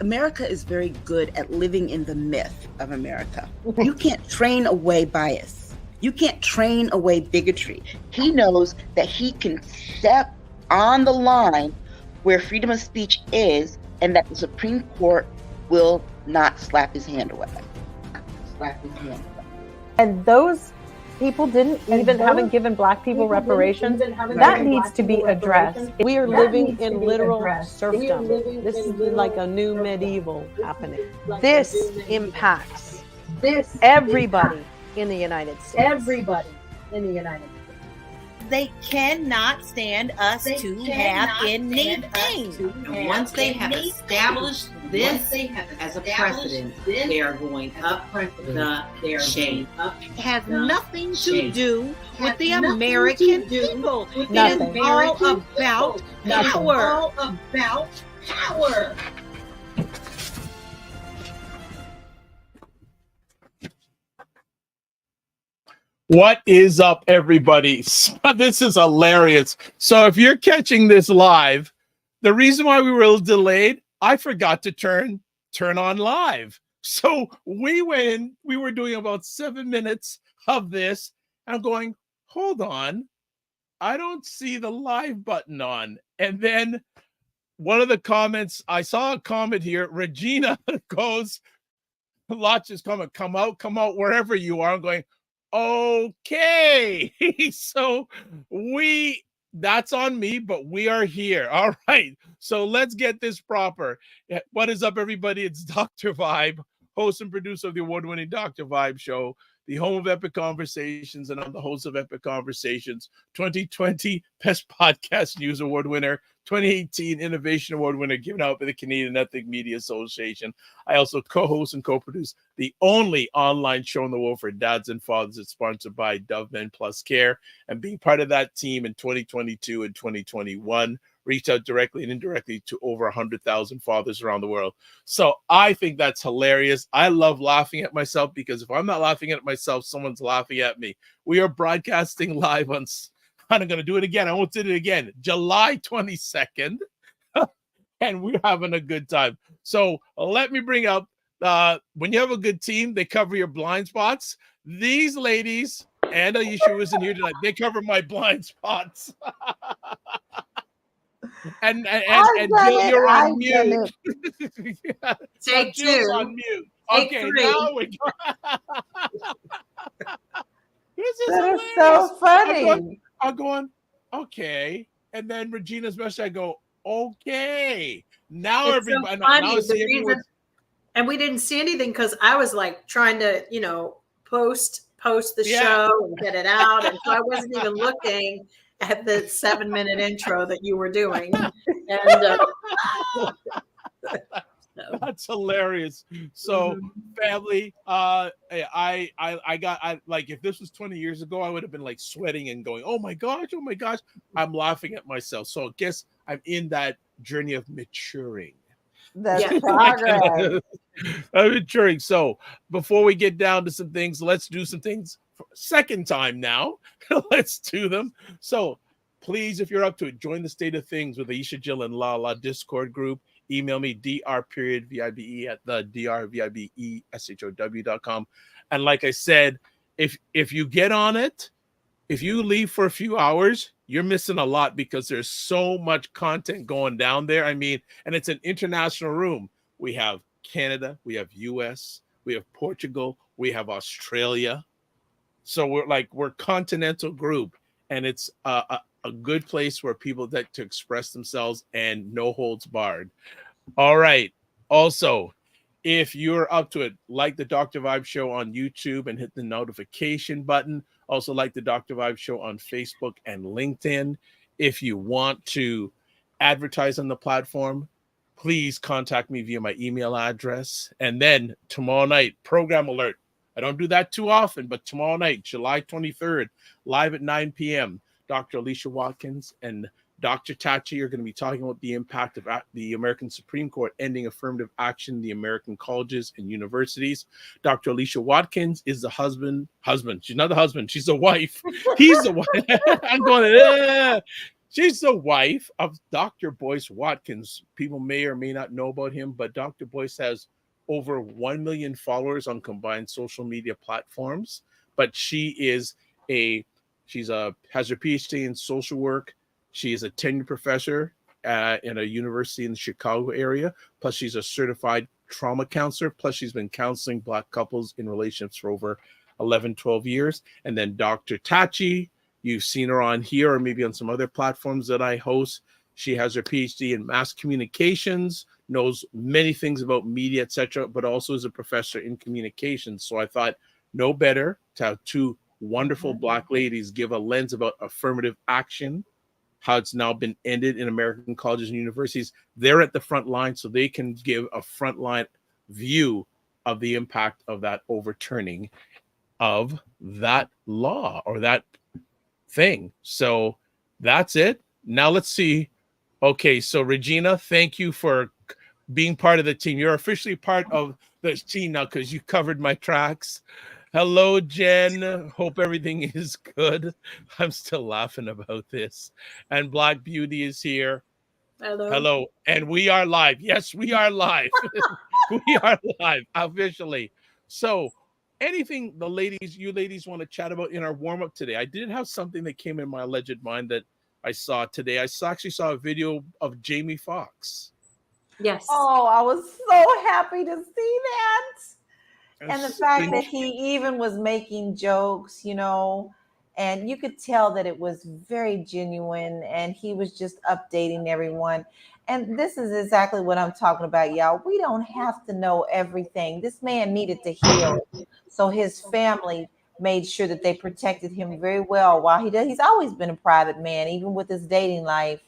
America is very good at living in the myth of America. You can't train away bias. You can't train away bigotry. He knows that he can step on the line where freedom of speech is, and that the Supreme Court will not slap his hand away. And those people haven't given Black people reparations. That needs to be addressed. We are living in literal serfdom. This is like a new medieval happening. This impacts everybody in the United States. They cannot stand us to have anything. And once they have established this as a precedent, they are going up the chain. It has nothing to do with the American people. Nothing. It is all about power. What is up, everybody? This is hilarious. So if you're catching this live, the reason why we were a little delayed, I forgot to turn on live. So we were doing about 7 minutes of this. And I'm going, hold on. I don't see the live button on. And then one of the comments, I saw a comment here. Regina goes, Lotch's comment, come out wherever you are. I'm going, okay. So that's on me, but we are here. All right. So let's get this proper. What is up, everybody? It's Dr. Vibe, host and producer of the award-winning Dr. Vibe show, the home of Epic Conversations, and I'm the host of Epic Conversations, 2020 Best Podcast News Award winner, 2018 Innovation Award winner given out by the Canadian Ethnic Media Association. I also co-host and co-produce the only online show in the world for dads and fathers. It's sponsored by Dove Men Plus Care. And being part of that team in 2022 and 2021, reached out directly and indirectly to over 100,000 fathers around the world. So I think that's hilarious. I love laughing at myself because if I'm not laughing at myself, someone's laughing at me. We are broadcasting live on, I'm going to do it again. I won't do it again. July 22nd. And we're having a good time. So let me bring up, when you have a good team, they cover your blind spots. These ladies, and Aisha isn't here tonight, they cover my blind spots. And Jill, you're on mute. Yeah. Take so Jill's two. on mute. Take Okay, three. now we go. This is That is hilarious. so funny. I'm going, okay. And then Regina's message, I go, okay. Now It's everybody, so funny. now I see The everyone. reason- and we didn't see anything because I was like trying to, post the show and get it out. And so I wasn't even looking at the 7-minute intro that you were doing. And That's hilarious. So family, I like, if this was 20 years ago, I would have been like sweating and going, oh my gosh. I'm laughing at myself. So I guess I'm in that journey of maturing. That's progress. I'm maturing. So before we get down to some things, let's do some things for a second time now. Let's do them. So please, if you're up to it, join the State of Things with Aisha, Jill, and LaLa Discord group. Email me dr.vibe at the drvibeshow.com. And like I said, if you get on it, if you leave for a few hours, you're missing a lot because there's so much content going down there. I mean, and it's an international room. We have Canada, we have US, we have Portugal, we have Australia. So we're continental group, and it's a good place for people to express themselves and no holds barred. All right. Also, if you're up to it, like the Dr. Vibe Show on YouTube and hit the notification button. Also like the Dr. Vibe Show on Facebook and LinkedIn. If you want to advertise on the platform, please contact me via my email address. And then tomorrow night, program alert. I don't do that too often, but tomorrow night, July 23rd, live at 9 p.m., Dr. Alicia Watkins and Dr. Tachi are going to be talking about the impact of the American Supreme Court ending affirmative action in the American colleges and universities. Dr. Alicia Watkins is the husband. She's not the husband. She's the wife. He's the wife. I'm going, She's the wife of Dr. Boyce Watkins. People may or may not know about him, but Dr. Boyce has over 1 million followers on combined social media platforms. But she has her PhD in social work. She is a tenured professor in a university in the Chicago area. Plus, she's a certified trauma counselor. Plus, she's been counseling Black couples in relationships for over 11, 12 years. And then Dr. Tachi, you've seen her on here or maybe on some other platforms that I host. She has her PhD in mass communications, knows many things about media, etc., but also is a professor in communications. So I thought no better to have two wonderful Black ladies give a lens about affirmative action, how it's now been ended in American colleges and universities. They're at the front line, so they can give a frontline view of the impact of that overturning of that law or that thing. So that's it. Now let's see. Okay, so Regina, thank you for being part of the team. You're officially part of the team now because you covered my tracks. Hello, Jen. Hope everything is good. I'm still laughing about this. And Black Beauty is here. Hello. Hello. And we are live. Yes, we are live. We are live officially. So anything you ladies want to chat about in our warm-up today? I did have something that came in my alleged mind that I saw today. I actually saw a video of Jamie Foxx. Yes. Oh, I was so happy to see that. And the fact that he even was making jokes, and you could tell that it was very genuine and he was just updating everyone. And this is exactly what I'm talking about, y'all. We don't have to know everything. This man needed to heal. So his family made sure that they protected him very well while he's always been a private man, even with his dating life.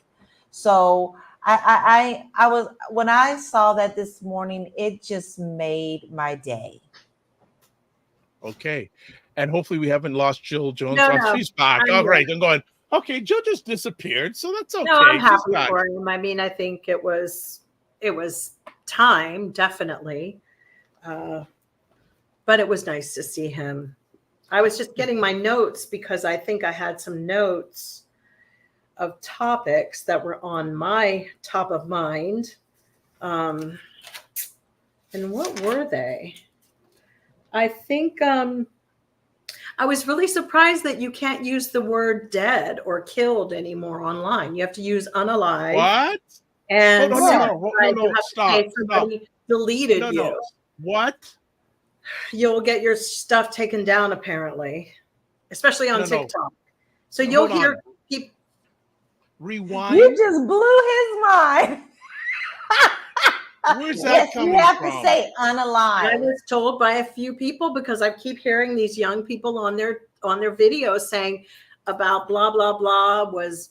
So I was, when I saw that this morning, it just made my day. Okay. And hopefully we haven't lost Jill Jones. No. She's back. All right. I'm going, okay, Jill just disappeared. So that's okay. No, I'm happy for him. I mean, I think it was time, definitely. But it was nice to see him. I was just getting my notes because I think I had some notes of topics that were on my top of mind. And what were they? I think I was really surprised that you can't use the word dead or killed anymore online. You have to use unalive. What? And no, stop. Somebody deleted you. No. What? You'll get your stuff taken down, apparently, especially on TikTok. So you'll hear people. Rewind. You just blew his mind. Where's that coming from? You have to say unalive. I was told by a few people because I keep hearing these young people on their videos saying about blah blah blah was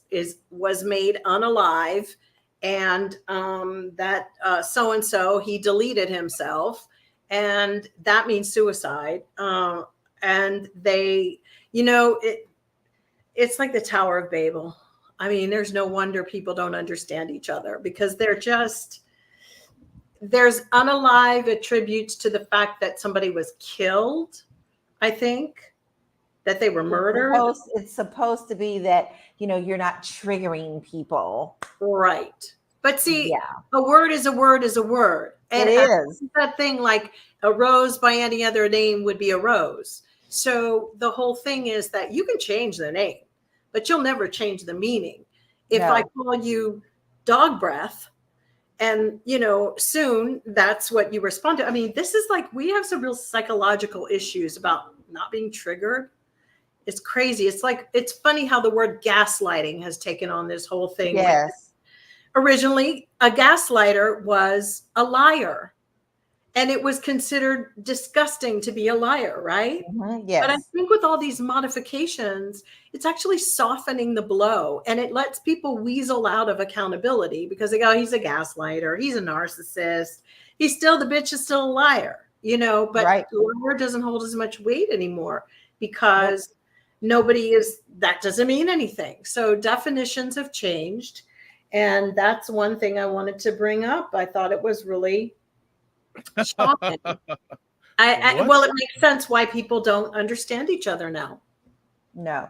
made unalive, and that so and so he deleted himself, and that means suicide. And they, it's like the Tower of Babel. I mean, there's no wonder people don't understand each other because there's unalive attributes to the fact that somebody was killed, I think, that they were murdered. It's supposed to be that, you're not triggering people. Right. But see, a word is a word is a word. And it is. That thing like a rose by any other name would be a rose. So the whole thing is that you can change the name, but you'll never change the meaning. If I call you dog breath, and, soon that's what you respond to. I mean, this is like, we have some real psychological issues about not being triggered. It's crazy. It's funny how the word gaslighting has taken on this whole thing. Yes. Originally, a gaslighter was a liar. And it was considered disgusting to be a liar, right? Mm-hmm, yes. But I think with all these modifications, it's actually softening the blow. And it lets people weasel out of accountability because they go, he's a gaslighter. He's a narcissist. The bitch is still a liar, but the word doesn't hold as much weight anymore because that doesn't mean anything. So definitions have changed. And that's one thing I wanted to bring up. I thought it was really shocking. Well, it makes sense why people don't understand each other now. No.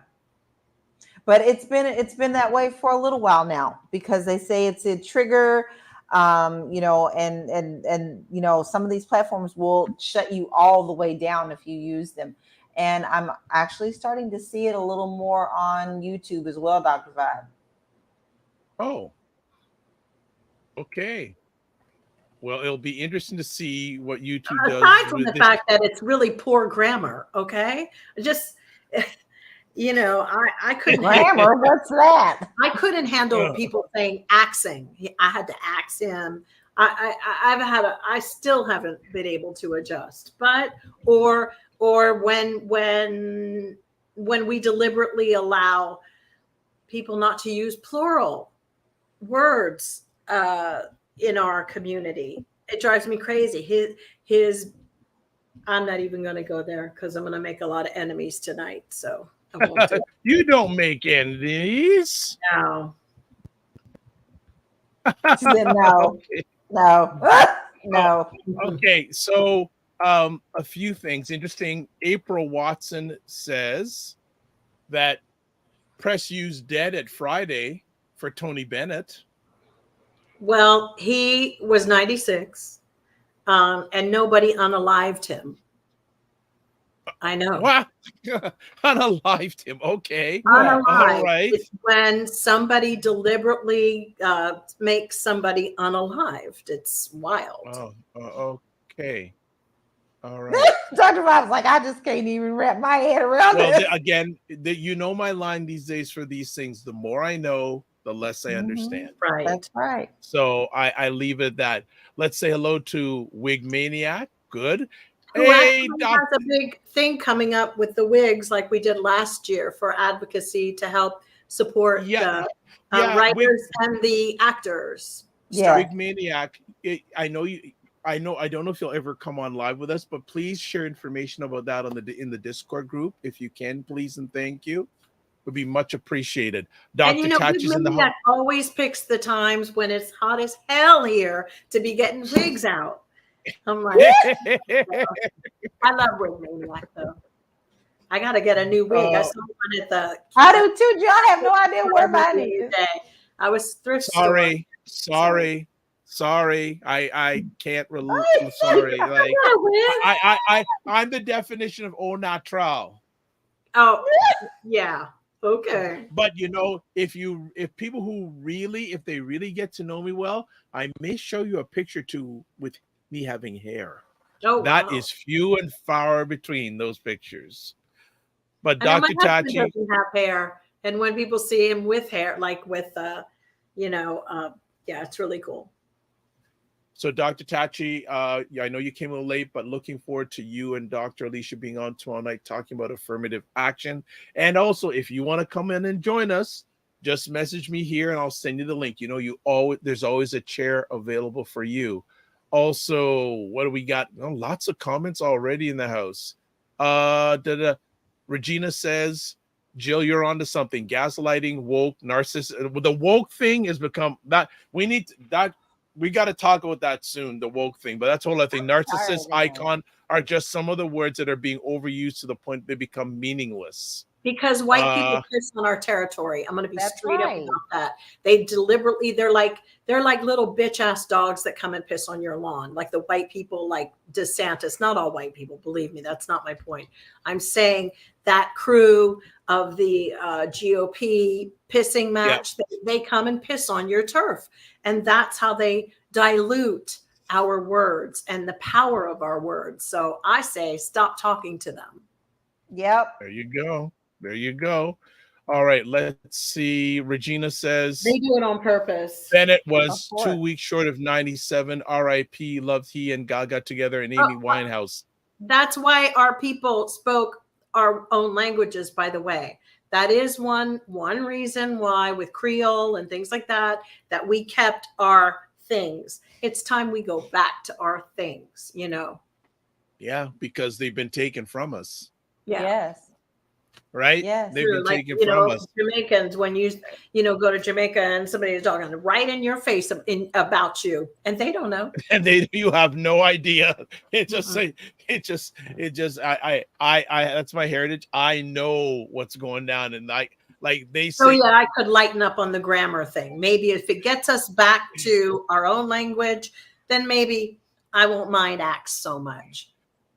But it's been that way for a little while now, because they say it's a trigger, you know, and you know, some of these platforms will shut you all the way down if you use them. And I'm actually starting to see it a little more on YouTube as well, Dr. Vibe. Oh, okay. Well, it'll be interesting to see what YouTube does. Aside from the fact that it's really poor grammar, okay? Just, you know, I couldn't. Grammar? What's that? I couldn't handle people saying axing. I had to ax him. I still haven't been able to adjust. But or when we deliberately allow people not to use plural words in our community, it drives me crazy. I'm not even going to go there because I'm going to make a lot of enemies tonight. So I won't do it. You don't make enemies. No. She said no. Okay. No. Okay, so a few things interesting. April Watson says that press used dead at Friday for Tony Bennett. Well, he was 96, and nobody unalived him. I know. What? Unalived him. Okay. Unalived. All right. It's when somebody deliberately makes somebody unalived. It's wild. Oh, okay. All right. Dr. Bob's like, I just can't even wrap my head around it. Again, you know my line these days for these things. The more I know, the less I understand. Right. That's right. So I leave it at that. Let's say hello to Wig Maniac. Good. Who Hey, has a big thing coming up with the wigs like we did last year for advocacy to help support the writers and the actors. Yeah. Wig Maniac. I don't know if you'll ever come on live with us, but please share information about that in the Discord group if you can, please, and thank you. Would be much appreciated. Dr. Tachi's in the home. Always picks the times when it's hot as hell here to be getting wigs out. I'm like, I love Wig Maniac though. I gotta get a new wig. I saw one at the. I do too, John. I have no idea where mine is. I was thrift Sorry. I can't relate. I'm sorry. Like I'm the definition of au natural. Oh, yeah. Okay. But you know, if people who if they really get to know me well, I may show you a picture too with me having hair. Oh, that is few and far between, those pictures. But Dr. Tachi doesn't have hair, and when people see him with hair, like with yeah, it's really cool. So Dr. Tachi, I know you came a little late, but looking forward to you and Dr. Alicia being on tomorrow night talking about affirmative action. And also, if you want to come in and join us, just message me here and I'll send you the link. You know, there's always a chair available for you. Also, what do we got? Oh, lots of comments already in the house. Regina says, Jill, you're onto something. Gaslighting, woke, narcissist. The woke thing has become that we got to talk about that soon, the woke thing, but that's a whole other thing. Narcissist, icon are just some of the words that are being overused to the point they become meaningless. Because white people piss on our territory. I'm going to be straight up about that. They deliberately, they're like little bitch ass dogs that come and piss on your lawn. Like the white people, like DeSantis, not all white people, believe me, that's not my point. I'm saying that crew of the GOP pissing match, they come and piss on your turf. And that's how they dilute our words and the power of our words. So I say, stop talking to them. Yep. There you go. All right, let's see. Regina says they do it on purpose. Bennett was 2 weeks short of 97. R.I.P. Loved he and Gaga together in Amy Winehouse. That's why our people spoke our own languages, by the way. That is one reason why with Creole and things like that we kept our things. It's time we go back to our things, you know. Yeah, because they've been taken from us. Yeah. Yes. Right? Yes. They've been taken from us. Jamaicans, when you go to Jamaica and somebody is talking right in your face about you, and they don't know. And you have no idea. It just that's my heritage. I know what's going down. And Like they So say. yeah, I could lighten up on the grammar thing. Maybe if it gets us back to our own language, then maybe I won't mind acts so much.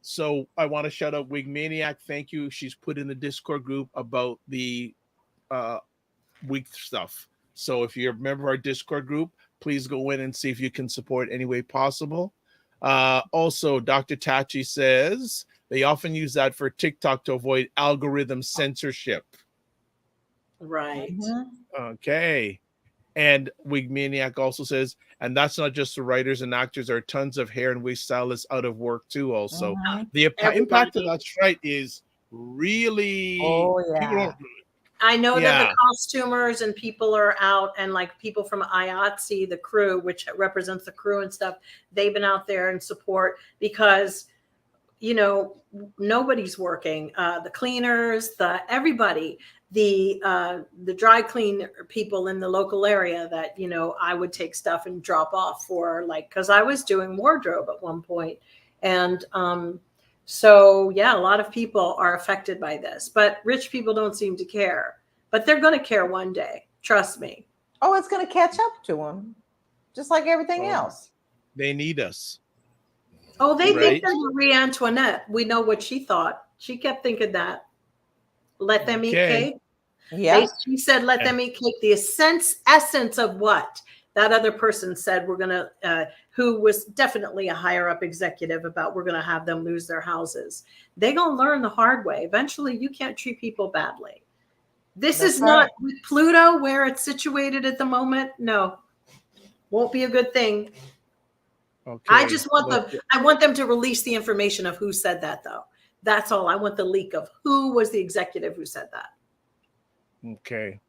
So I want to shout out Wig Maniac. Thank you. She's put in the Discord group about the wig stuff. So if you're a member of our Discord group, please go in and see if you can support any way possible. Also, Dr. Tachi says they often use that for TikTok to avoid algorithm censorship. Right. Okay. And Wig Maniac also says, and that's not just the writers and actors. There are tons of hair and wig stylists out of work too. Also, the impact of that strike is really. Oh yeah. I know that the costumers and people are out, and like people from IATSE, the crew, which represents the crew and stuff, they've been out there in support because, you know, nobody's working. The cleaners, everybody, the dry clean people in the local area that, you know, I would take stuff and drop off for, like, because I was doing wardrobe at one point. And so, yeah, a lot of people are affected by this, but rich people don't seem to care. But they're going to care one day. Trust me. Oh, it's going to catch up to them, just like everything else. They need us. Oh, they think that Marie Antoinette. We know what she thought. She kept thinking that. Let them eat cake. Yeah. She said, let them eat cake. The essence of what? That other person said, we're going to, who was definitely a higher up executive, about we're going to have them lose their houses. They're going to learn the hard way. Eventually, you can't treat people badly. This is not with Pluto where it's situated at the moment. No, won't be a good thing. Okay. I just want I want them to release the information of who said that, though. That's all. I want the leak of who was the executive who said that. Okay.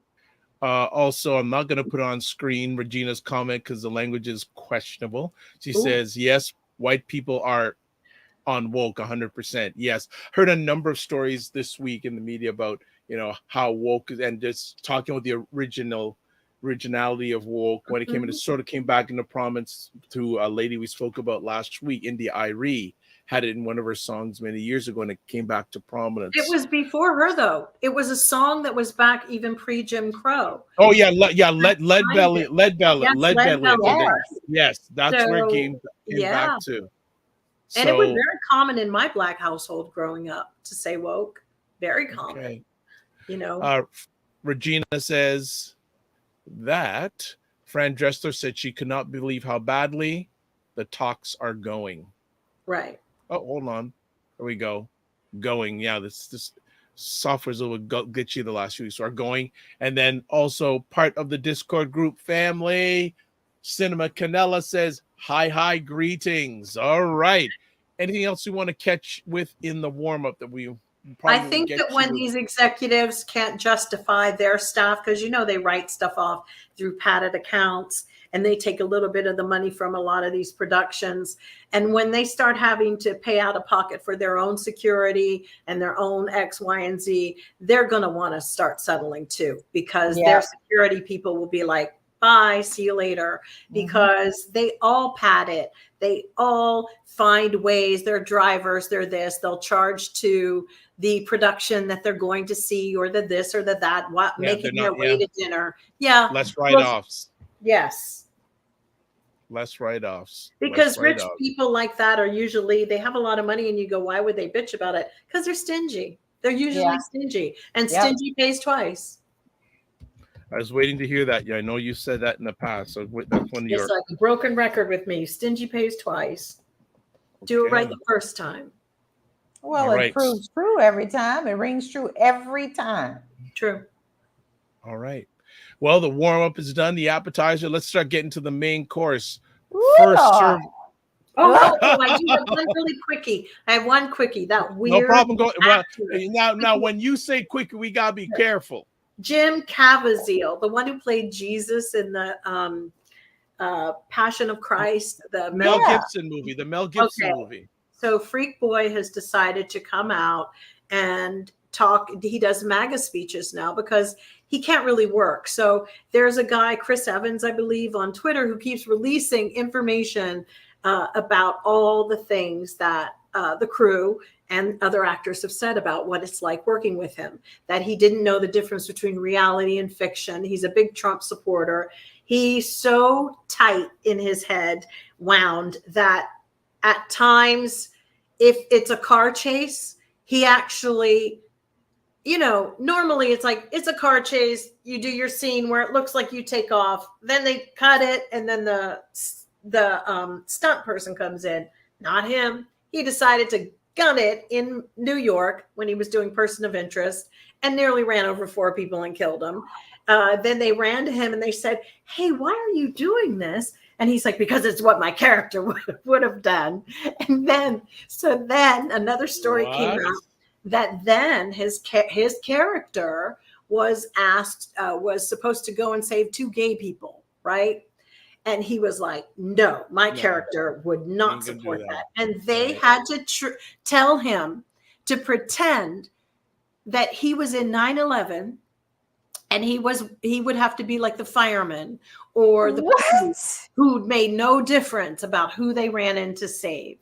Also, I'm not going to put on screen Regina's comment because the language is questionable. She says, yes, white people are on woke 100%. Yes. Heard a number of stories this week in the media about, you know, how woke, and just talking with the originality of woke when it came into, sort of came back into prominence through a lady we spoke about last week, India Irie. Had it in one of her songs many years ago, and it came back to prominence. It was before her, though. It was a song that was back even pre-Jim Crow. Oh yeah, Lead Belly. Yes, that's where it came back to. So, and it was very common in my Black household growing up to say woke. Very common. Okay. You know. Regina says that Fran Dresser said she could not believe how badly the talks are going. Right. Oh, hold on. There we go. Going. Yeah, this software's a little glitchy the last few weeks. So are going. And then also part of the Discord group family, Cinema Canella says, hi, greetings. All right. Anything else you want to catch with in the warm-up that we I think that when these executives can't justify their staff, because, you know, they write stuff off through padded accounts, and they take a little bit of the money from a lot of these productions. And when they start having to pay out of pocket for their own security and their own X, Y, and Z, they're going to want to start settling too, because their security people will be like, bye, see you later, because they all pad it. They all find ways. They're drivers. They're this. They'll charge to the production that they're going to see, or the this or the that, making their way to dinner. Yeah. Less write-offs. Yes. Less write-offs. Because rich people like that are usually, they have a lot of money, and you go, why would they bitch about it? Because they're stingy. They're usually stingy, and stingy pays twice. I was waiting to hear that. Yeah, I know you said that in the past. So that's one of your. It's like a broken record with me. Stingy pays twice. Do it right the first time. Well, it proves true every time. It rings true every time. True. All right. Well, the warm-up is done. The appetizer. Let's start getting to the main course. First serve. I do have one really quickie. I have one quickie. That weird. No problem. Now, when you say quickie, we gotta be careful. Jim Caviezel, the one who played Jesus in the Passion of Christ, the Mel Gibson movie. The Mel Gibson movie. So Freak Boy has decided to come out and talk. He does MAGA speeches now because he can't really work. So there's a guy, Chris Evans, I believe, on Twitter, who keeps releasing information about all the things that the crew and other actors have said about what it's like working with him, that he didn't know the difference between reality and fiction. He's a big Trump supporter. He's so tight in his head, wound, that at times, if it's a car chase, he actually, normally it's like, it's a car chase. You do your scene where it looks like you take off, then they cut it, and then the stunt person comes in. Not him. He decided to gun it in New York when he was doing Person of Interest and nearly ran over 4 people and killed them. Then they ran to him and they said, "Hey, why are you doing this?" And he's like, "Because it's what my character would have done." And then another story came out that then his character was asked, was supposed to go and save 2 gay people, right? And he was like, "No, my character would not support that." And they had to tell him to pretend that he was in 9/11 and he would have to be like the fireman or the police who made no difference about who they ran in to save.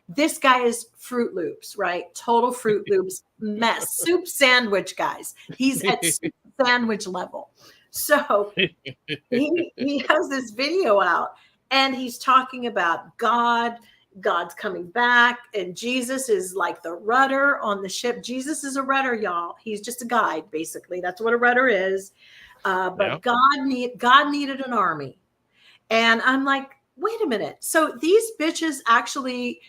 This guy is Fruit Loops, right? Total Fruit Loops mess. Soup sandwich, guys. He's at soup sandwich level. So he has this video out and he's talking about God's coming back, and Jesus is like the rudder on the ship. Jesus is a rudder, y'all. He's just a guide, basically. That's what a rudder is. But God needed an army. And I'm like, wait a minute. So these bitches actually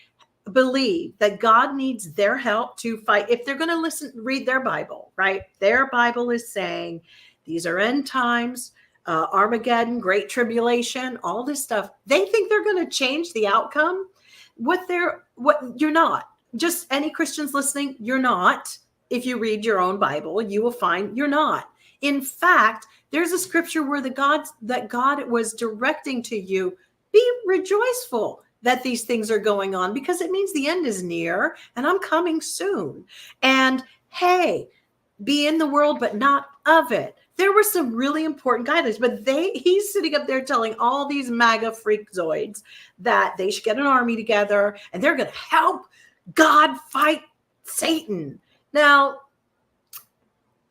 believe that God needs their help to fight. If they're going to read their Bible, right? Their Bible is saying, these are end times, Armageddon, Great Tribulation, all this stuff. They think they're going to change the outcome. What you're not. Just any Christians listening, you're not. If you read your own Bible, you will find you're not. In fact, there's a scripture where that God was directing to you, be rejoiceful that these things are going on, because it means the end is near and I'm coming soon. And hey, be in the world, but not of it. There were some really important guidelines, but he's sitting up there telling all these MAGA freakzoids that they should get an army together and they're going to help God fight Satan. Now,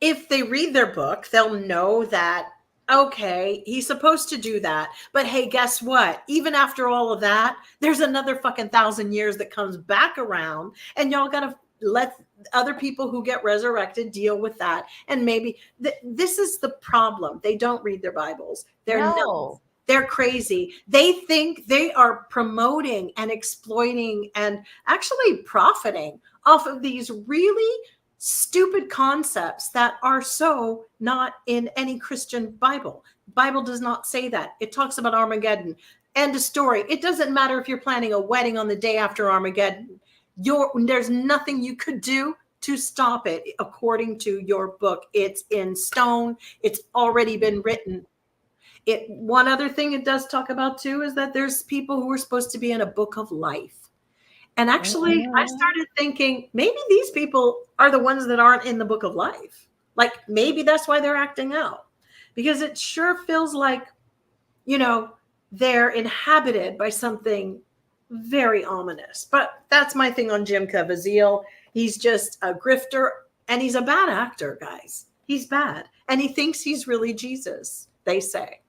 if they read their book, they'll know that, okay, he's supposed to do that. But hey, guess what? Even after all of that, there's another fucking 1,000 years that comes back around, and y'all got to let other people who get resurrected deal with that. And maybe this is the problem. They don't read their Bibles. They're crazy. They think they are promoting and exploiting and actually profiting off of these really stupid concepts that are so not in any Christian Bible. Bible does not say that. It talks about Armageddon. End of story. It doesn't matter if you're planning a wedding on the day after Armageddon. There's nothing you could do to stop it according to your book. It's in stone. It's already been written. One other thing it does talk about too is that there's people who are supposed to be in a book of life. And actually, I started thinking maybe these people are the ones that aren't in the book of life. Like maybe that's why they're acting out, because it sure feels like, they're inhabited by something very ominous. But that's my thing on Jim Caviezel. He's just a grifter and he's a bad actor, guys. He's bad. And he thinks he's really Jesus, they say.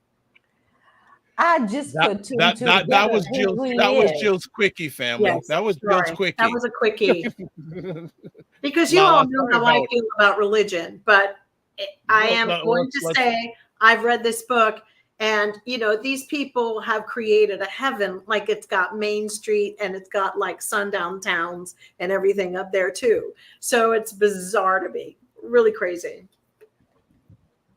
I just put two and two together. That was Jill's quickie, family. Yes, that was Jill's quickie. That was a quickie. Because you all know how I feel about religion, but I am going to say I've read this book, and these people have created a heaven. Like it's got Main Street and it's got like sundown towns and everything up there too. So it's bizarre to me, really crazy.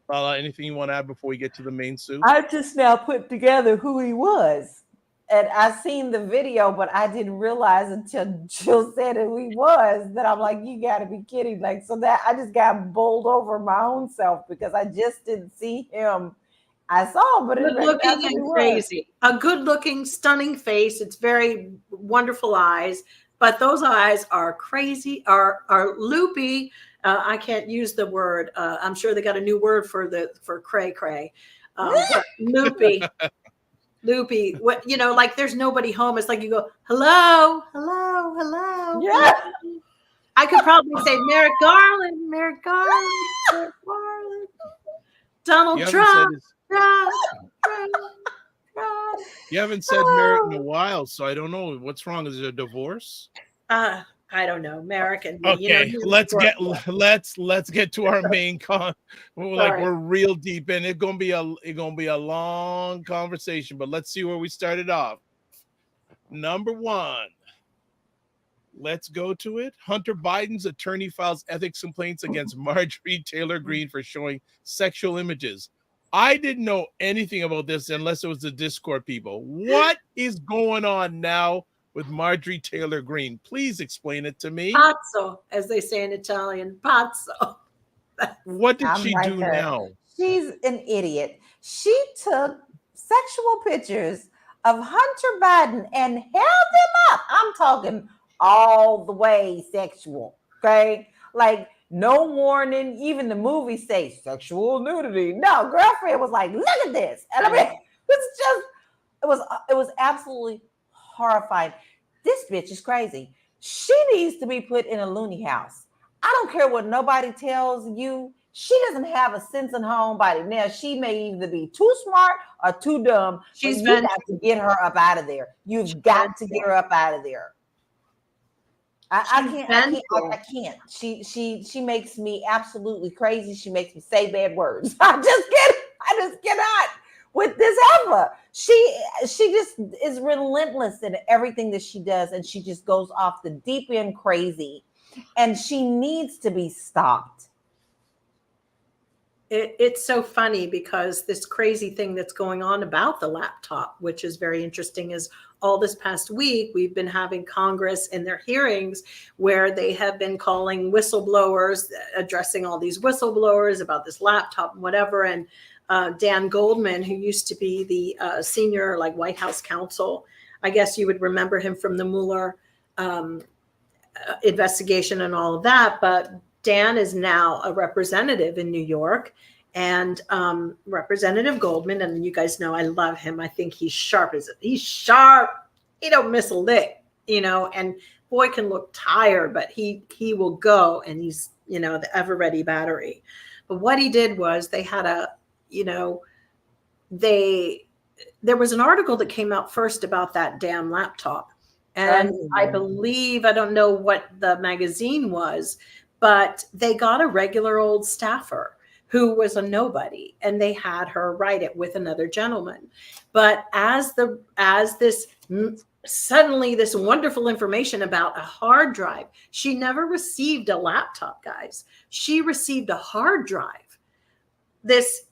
LaLa, anything you want to add before we get to the main suit? I just now put together who he was. And I seen the video, but I didn't realize until Jill said who he was that I'm like, you got to be kidding. Like, so that I just got bowled over my own self because I just didn't see him. I saw, but good looking and crazy. A good looking, stunning face. It's very wonderful eyes, but those eyes are crazy, are loopy. I can't use the word. I'm sure they got a new word for cray cray. Loopy. Loopy, what, like there's nobody home. It's like you go, hello, hello, hello. Yeah. I could probably say Merrick Garland, Merrick Garland, Merrick Garland, Donald Trump. You haven't said Merrick in a while, so I don't know what's wrong. Is it a divorce? I don't know, Merrick and me. Okay, let's get to our main we're real deep in. It's gonna be a long conversation, but let's see where we started off. Number one, let's go to it. Hunter Biden's attorney files ethics complaints against Marjorie Taylor Greene for showing sexual images. I didn't know anything about this unless it was the Discord people. What is going on now with Marjorie Taylor Greene? Please explain it to me. Pazzo, as they say in Italian, pazzo. What did she do now? She's an idiot. She took sexual pictures of Hunter Biden and held them up. I'm talking all the way sexual, okay? Like, no warning. Even the movie say sexual nudity. No, girlfriend was like, look at this. And I mean, it was absolutely horrifying. This bitch is crazy. She needs to be put in a loony house. I don't care what nobody tells you. She doesn't have a sense in her own body. Now, she may either be too smart or too dumb. You've got to get her up out of there. You've got to get her up out of there. I can't. She makes me absolutely crazy. She makes me say bad words. I just cannot with this ever. She just is relentless in everything that she does, and she just goes off the deep end crazy, and she needs to be stopped. It's so funny because this crazy thing that's going on about the laptop, which is very interesting, is all this past week, we've been having Congress in their hearings where they have been calling whistleblowers, addressing all these whistleblowers about this laptop and whatever. And Dan Goldman, who used to be the senior White House counsel, I guess you would remember him from the Mueller investigation and all of that. But Dan is now a representative in New York, and Representative Goldman, and you guys know I love him. I think he's sharp. He's sharp. He don't miss a lick, and boy can look tired, but he will go, and he's, the ever ready battery. But what he did was they had there was an article that came out first about that damn laptop. And I believe, I don't know what the magazine was, but they got a regular old staffer who was a nobody, and they had her write it with another gentleman. But as this suddenly this wonderful information about a hard drive, she never received a laptop, guys. She received a hard drive, this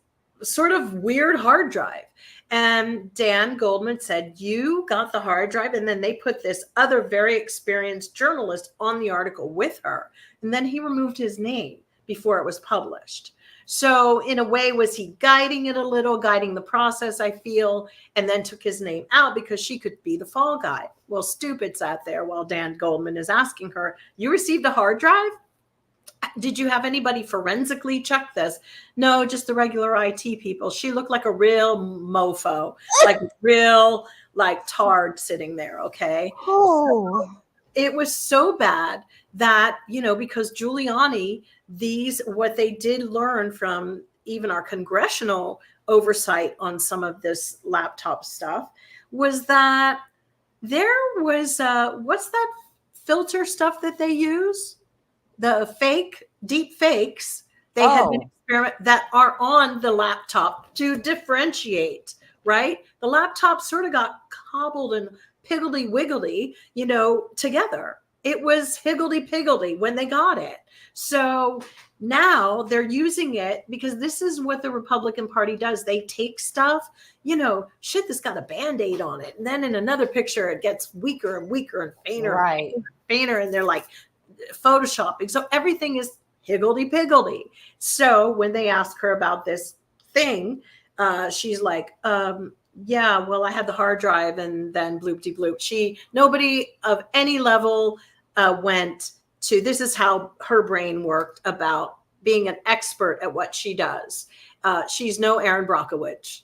sort of weird hard drive. And Dan Goldman said, you got the hard drive. And then they put this other very experienced journalist on the article with her. And then he removed his name before it was published. So in a way, was he guiding it a little, guiding the process, I feel, and then took his name out because she could be the fall guy. Well, stupid sat there while Dan Goldman is asking her, you received a hard drive? Did you have anybody forensically check this? No, just the regular IT people. She looked like a real mofo, real tard sitting there. Okay. Oh, it was so bad that, because Giuliani, what they did learn from even our congressional oversight on some of this laptop stuff was that there was, what's that filter stuff that they use? The deep fakes, they had been experiment that are on the laptop to differentiate, right? The laptop sort of got cobbled and piggledy-wiggledy, together. It was higgledy-piggledy when they got it. So now they're using it because this is what the Republican Party does. They take stuff, shit that's got a Band-Aid on it. And then in another picture, it gets weaker and weaker and fainter, right. and fainter. And they're like, photoshopping. So everything is higgledy-piggledy. So when they ask her about this thing, she's like, yeah, well, I had the hard drive, and then bloop-de-bloop. Nobody of any level went to, this is how her brain worked about being an expert at what she does. She's no Aaron Brockovich.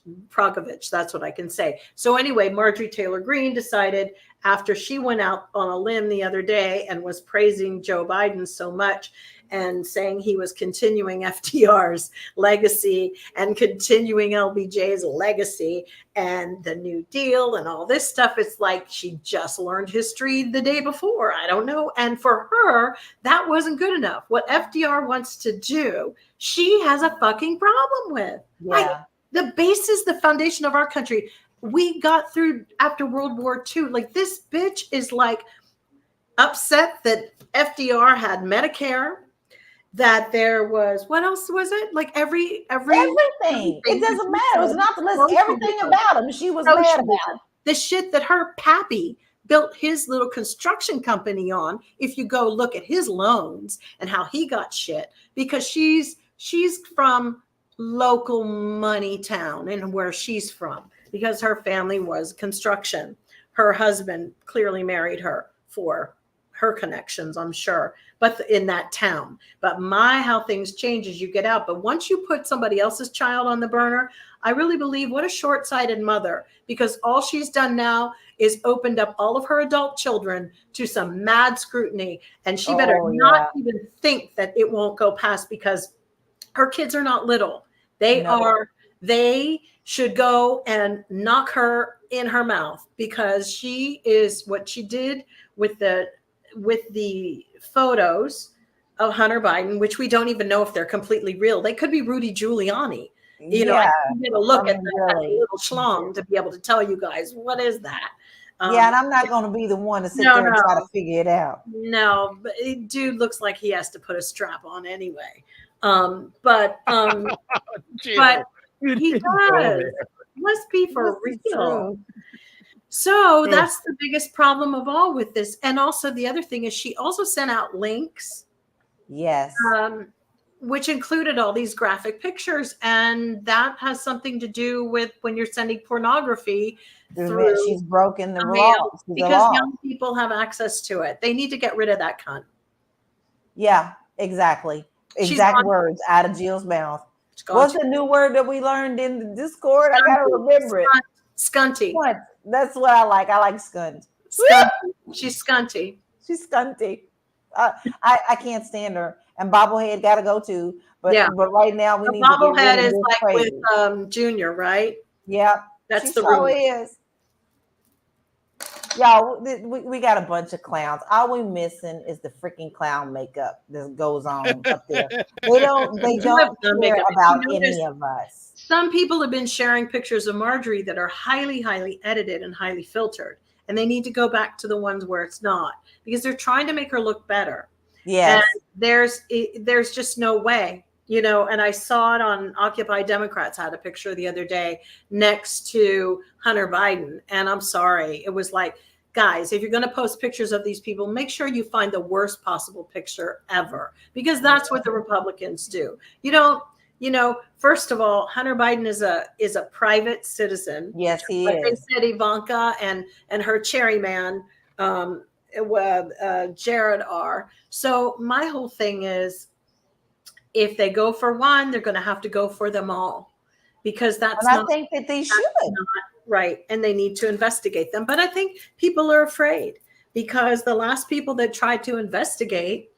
That's what I can say. So anyway, Marjorie Taylor Greene decided, after she went out on a limb the other day and was praising Joe Biden so much and saying he was continuing FDR's legacy and continuing LBJ's legacy and the New Deal and all this stuff. It's like she just learned history the day before. I don't know. And for her, that wasn't good enough. What FDR wants to do, she has a fucking problem with. Yeah. Like, the basis, the foundation of our country, we got through after World War II. Like, this bitch is like upset that FDR had Medicare, that there was, what else was it? Like everything. It doesn't matter. It was not the list. Everything about him. She was mad about the shit that her pappy built his little construction company on. If you go look at his loans and how he got shit, because she's from local money town and where she's from, because her family was construction. Her husband clearly married her for her connections, I'm sure, but in that town. But how things change as you get out. But once you put somebody else's child on the burner, I really believe, what a short-sighted mother, because all she's done now is opened up all of her adult children to some mad scrutiny. And she better not even think that it won't go past, because her kids are not little. They should go and knock her in her mouth, because she is what she did with the photos of Hunter Biden, which we don't even know if they're completely real. They could be Rudy Giuliani. You know, I need to look at that little schlong to be able to tell you guys, what is that? And I'm not going to be the one to sit there and try to figure it out. No, but dude looks like he has to put a strap on anyway. But he does. Must be for real. So that's the biggest problem of all with this. And also the other thing is, she also sent out links. Yes. Which included all these graphic pictures. And that has something to do with when you're sending pornography through. She's broken the laws. Because young people have access to it. They need to get rid of that cunt. Yeah, exactly. Exact words out of Jill's mouth. What's the new word that we learned in the Discord? I gotta remember it. Scunty. What? That's what I like. I like skunt. She's scunty. She's scunty. I can't stand her. And Bobblehead got to go too. But right now we need to get rid of is this like crazy. with Junior, right? Yeah, that's the rule. Is. Y'all, we got a bunch of clowns. All we missing is the freaking clown makeup that goes on up there. They don't care about any of us. Some people have been sharing pictures of Marjorie that are highly, highly edited and highly filtered. And they need to go back to the ones where it's not, because they're trying to make her look better. Yes. And there's just no way, you know, and I saw it on Occupy Democrats had a picture the other day next to Hunter Biden. And I'm sorry. It was like, guys, if you're going to post pictures of these people, make sure you find the worst possible picture ever, because that's what the Republicans do. You know, first of all, Hunter Biden is a private citizen. Yes, he is. Like they said, Ivanka and her cherry man, Jared are. So my whole thing is, if they go for one, they're going to have to go for them all, because I think that they should. Right. And they need to investigate them. But I think people are afraid, because the last people that tried to investigate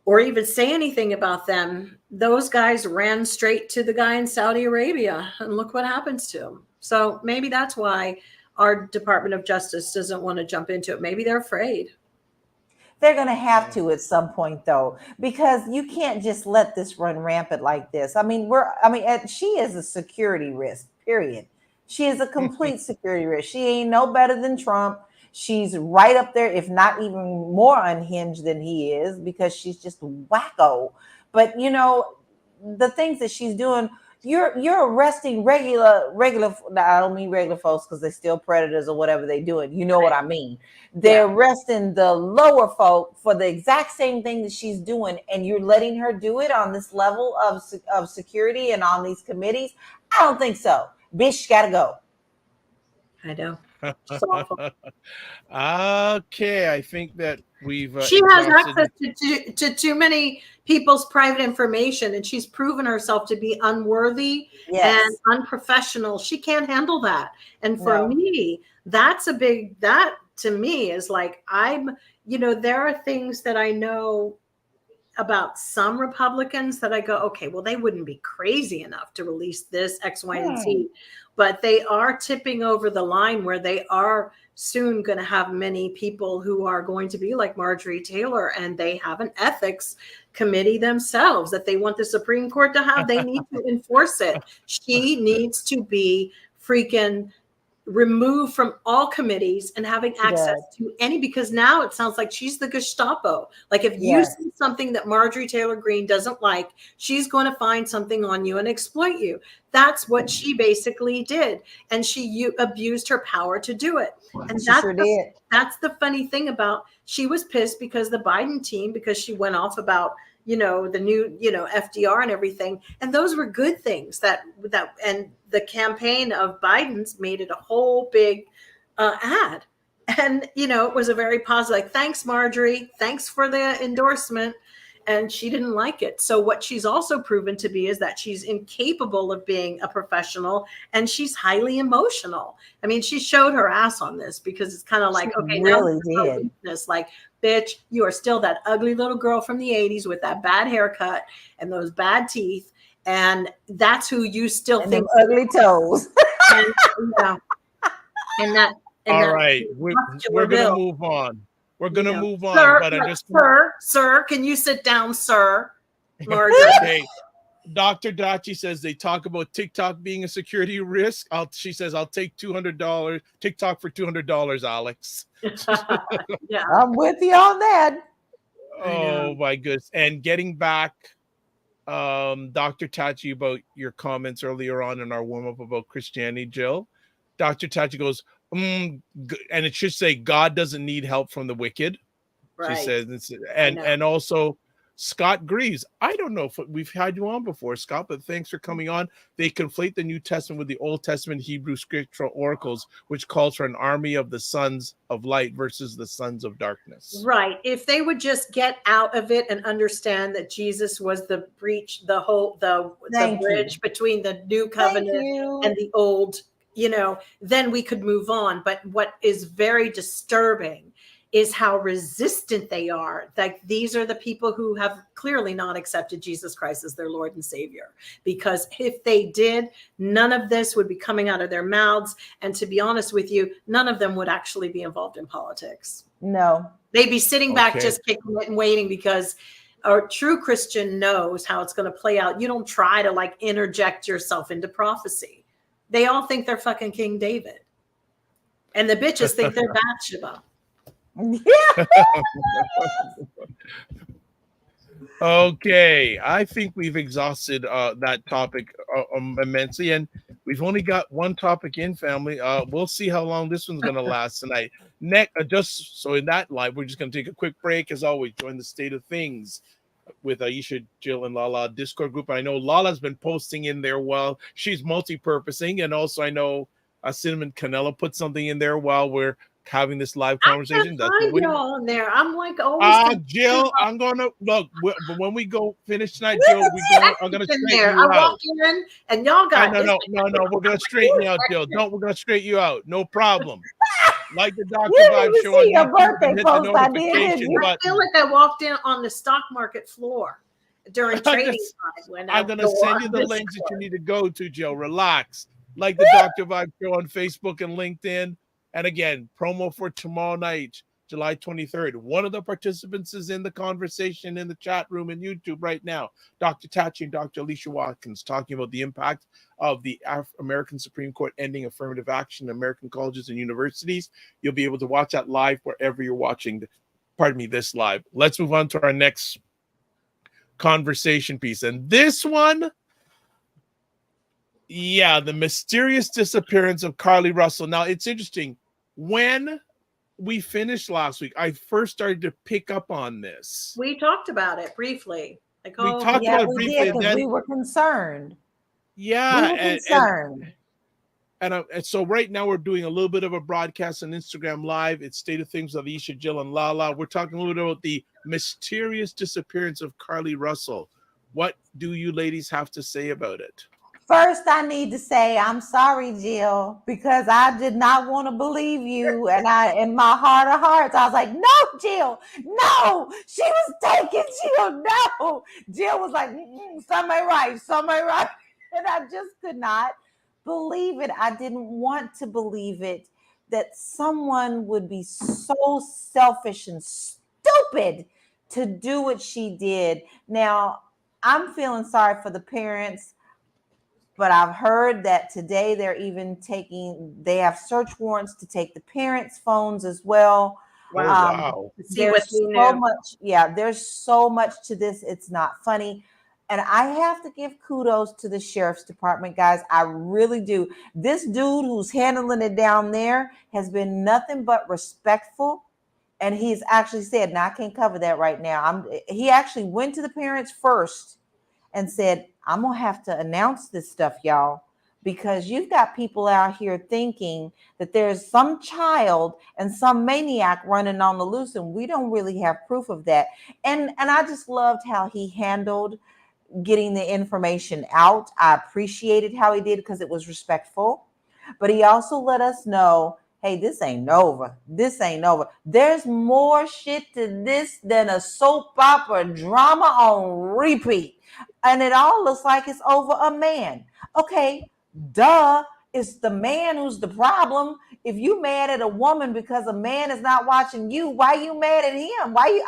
or even say anything about them, those guys ran straight to the guy in Saudi Arabia, and look what happens to him. So maybe that's why our Department of Justice doesn't want to jump into it. Maybe they're afraid. They're going to have to at some point, though, because you can't just let this run rampant like this. I mean, she is a security risk, period. She is a complete security risk. She ain't no better than Trump. She's right up there, if not even more unhinged than he is, because she's just wacko. But, you know, the things that she's doing, you're arresting regular, I don't mean regular folks because they're still predators or whatever they're doing. You know what I mean? They're arresting the lower folk for the exact same thing that she's doing, and you're letting her do it on this level of security and on these committees? I don't think so. Bitch, gotta go. I know. Okay, I think that we've she has access to too many people's private information, and she's proven herself to be unworthy and unprofessional. She can't handle that. And for me, that's a big, that to me is like, there are things that I know about some Republicans that I go, okay, well, they wouldn't be crazy enough to release this X, Y, and Z, but they are tipping over the line where they are soon going to have many people who are going to be like Marjorie Taylor, and they have an ethics committee themselves that they want the Supreme Court to have. They need to enforce it. She needs to be freaking removed from all committees and having access to any, because now it sounds like she's the Gestapo. Like if you see something that Marjorie Taylor Greene doesn't like, she's going to find something on you and exploit you. That's what she basically did. And she abused her power to do it. And that's the funny thing about, she was pissed because the Biden team, because she went off about, the new, FDR and everything. And those were good things and the campaign of Biden's made it a whole big ad. And, it was a very positive, like, thanks, Marjorie. Thanks for the endorsement. And she didn't like it. So what she's also proven to be is that she's incapable of being a professional, and she's highly emotional. I mean, she showed her ass on this, because it's kind of like, okay, really did. Like, bitch, you are still that ugly little girl from the 80s with that bad haircut and those bad teeth. And that's who you still think. Ugly toes. All right. We're going to move on. We're going to move on. Sir, but sir, can you sit down, sir? Marjorie. Okay. Dr. Dachi says they talk about TikTok being a security risk. She says, I'll take $200, TikTok for $200, Alex. Yeah, I'm with you on that. Oh my goodness. And getting back, Dr. Tachi, about your comments earlier on in our warm-up about Christianity, Jill. Dr. Tachi goes, and it should say God doesn't need help from the wicked. Right. She says, and also Scott Greaves. I don't know if we've had you on before, Scott, but thanks for coming on. They conflate the New Testament with the Old Testament Hebrew scriptural oracles, which calls for an army of the sons of light versus the sons of darkness. Right. If they would just get out of it and understand that Jesus was the breach, the bridge between the new covenant and the old, then we could move on. But what is very disturbing is how resistant they are. Like, these are the people who have clearly not accepted Jesus Christ as their Lord and Savior. Because if they did, none of this would be coming out of their mouths. And to be honest with you, none of them would actually be involved in politics. No. They'd be sitting back just kicking it and waiting, because a true Christian knows how it's going to play out. You don't try to interject yourself into prophecy. They all think they're fucking King David. And the bitches think they're Bathsheba. Yeah. Okay, I think we've exhausted that topic immensely, and we've only got one topic in, family. We'll see how long this one's going to last tonight. Next, just so in that live, we're just going to take a quick break. As always, join the State of Things with Aisha, Jill, and LaLa Discord group. I know LaLa's been posting in there while she's multi-purposing, and also I know Cinnamon Canella put something in there while we're having this live conversation. That's y'all in there. I'm like, oh, Jill, I'm gonna look. But when we go finish tonight, Jill, I'm gonna straighten you out. I walk in and y'all got no. We're gonna straighten you out, Jill. We're gonna straighten you out. No problem. Like the Dr. Vibe show on your YouTube, birthday post. I feel like I walked in on the stock market floor during trading time. I'm gonna send you the links that you need to go to, Jill. Relax. Like the Dr. Vibe show on Facebook and LinkedIn. And again, promo for tomorrow night, July 23rd. One of the participants is in the conversation in the chat room in YouTube right now. Dr. Tachi and Dr. Alicia Watkins talking about the impact of the American Supreme Court ending affirmative action in American colleges and universities. You'll be able to watch that live wherever you're watching, this live. Let's move on to our next conversation piece. And this one, the mysterious disappearance of Carly Russell. Now, it's interesting. When we finished last week, I first started to pick up on this. We talked about it briefly. We did because we were concerned. Yeah. We were concerned. And so right now we're doing a little bit of a broadcast on Instagram Live. It's State of Things with Aisha, Jill, and LaLa. We're talking a little bit about the mysterious disappearance of Carlee Russell. What do you ladies have to say about it? First, I need to say I'm sorry, Jill, because I did not want to believe you. And in my heart of hearts, I was like, no, Jill, no, she was taken, Jill, no. Jill was like, some ain't right, some ain't right. And I just could not believe it. I didn't want to believe it, that someone would be so selfish and stupid to do what she did. Now, I'm feeling sorry for the parents, but I've heard that today they have search warrants to take the parents' phones as well. Wow. There's so much. Yeah, there's so much to this. It's not funny. And I have to give kudos to the sheriff's department, guys. I really do. This dude who's handling it down there has been nothing but respectful. And he's actually said, now I can't cover that right now. He actually went to the parents first and said, I'm going to have to announce this stuff, y'all, because you've got people out here thinking that there's some child and some maniac running on the loose, and we don't really have proof of that. And I just loved how he handled getting the information out. I appreciated how he did because it was respectful, but he also let us know, hey, this ain't over. This ain't over. There's more shit to this than a soap opera drama on repeat. And it all looks like it's over a man. Okay, duh. It's the man who's the problem. If you mad at a woman because a man is not watching you, why you mad at him? Why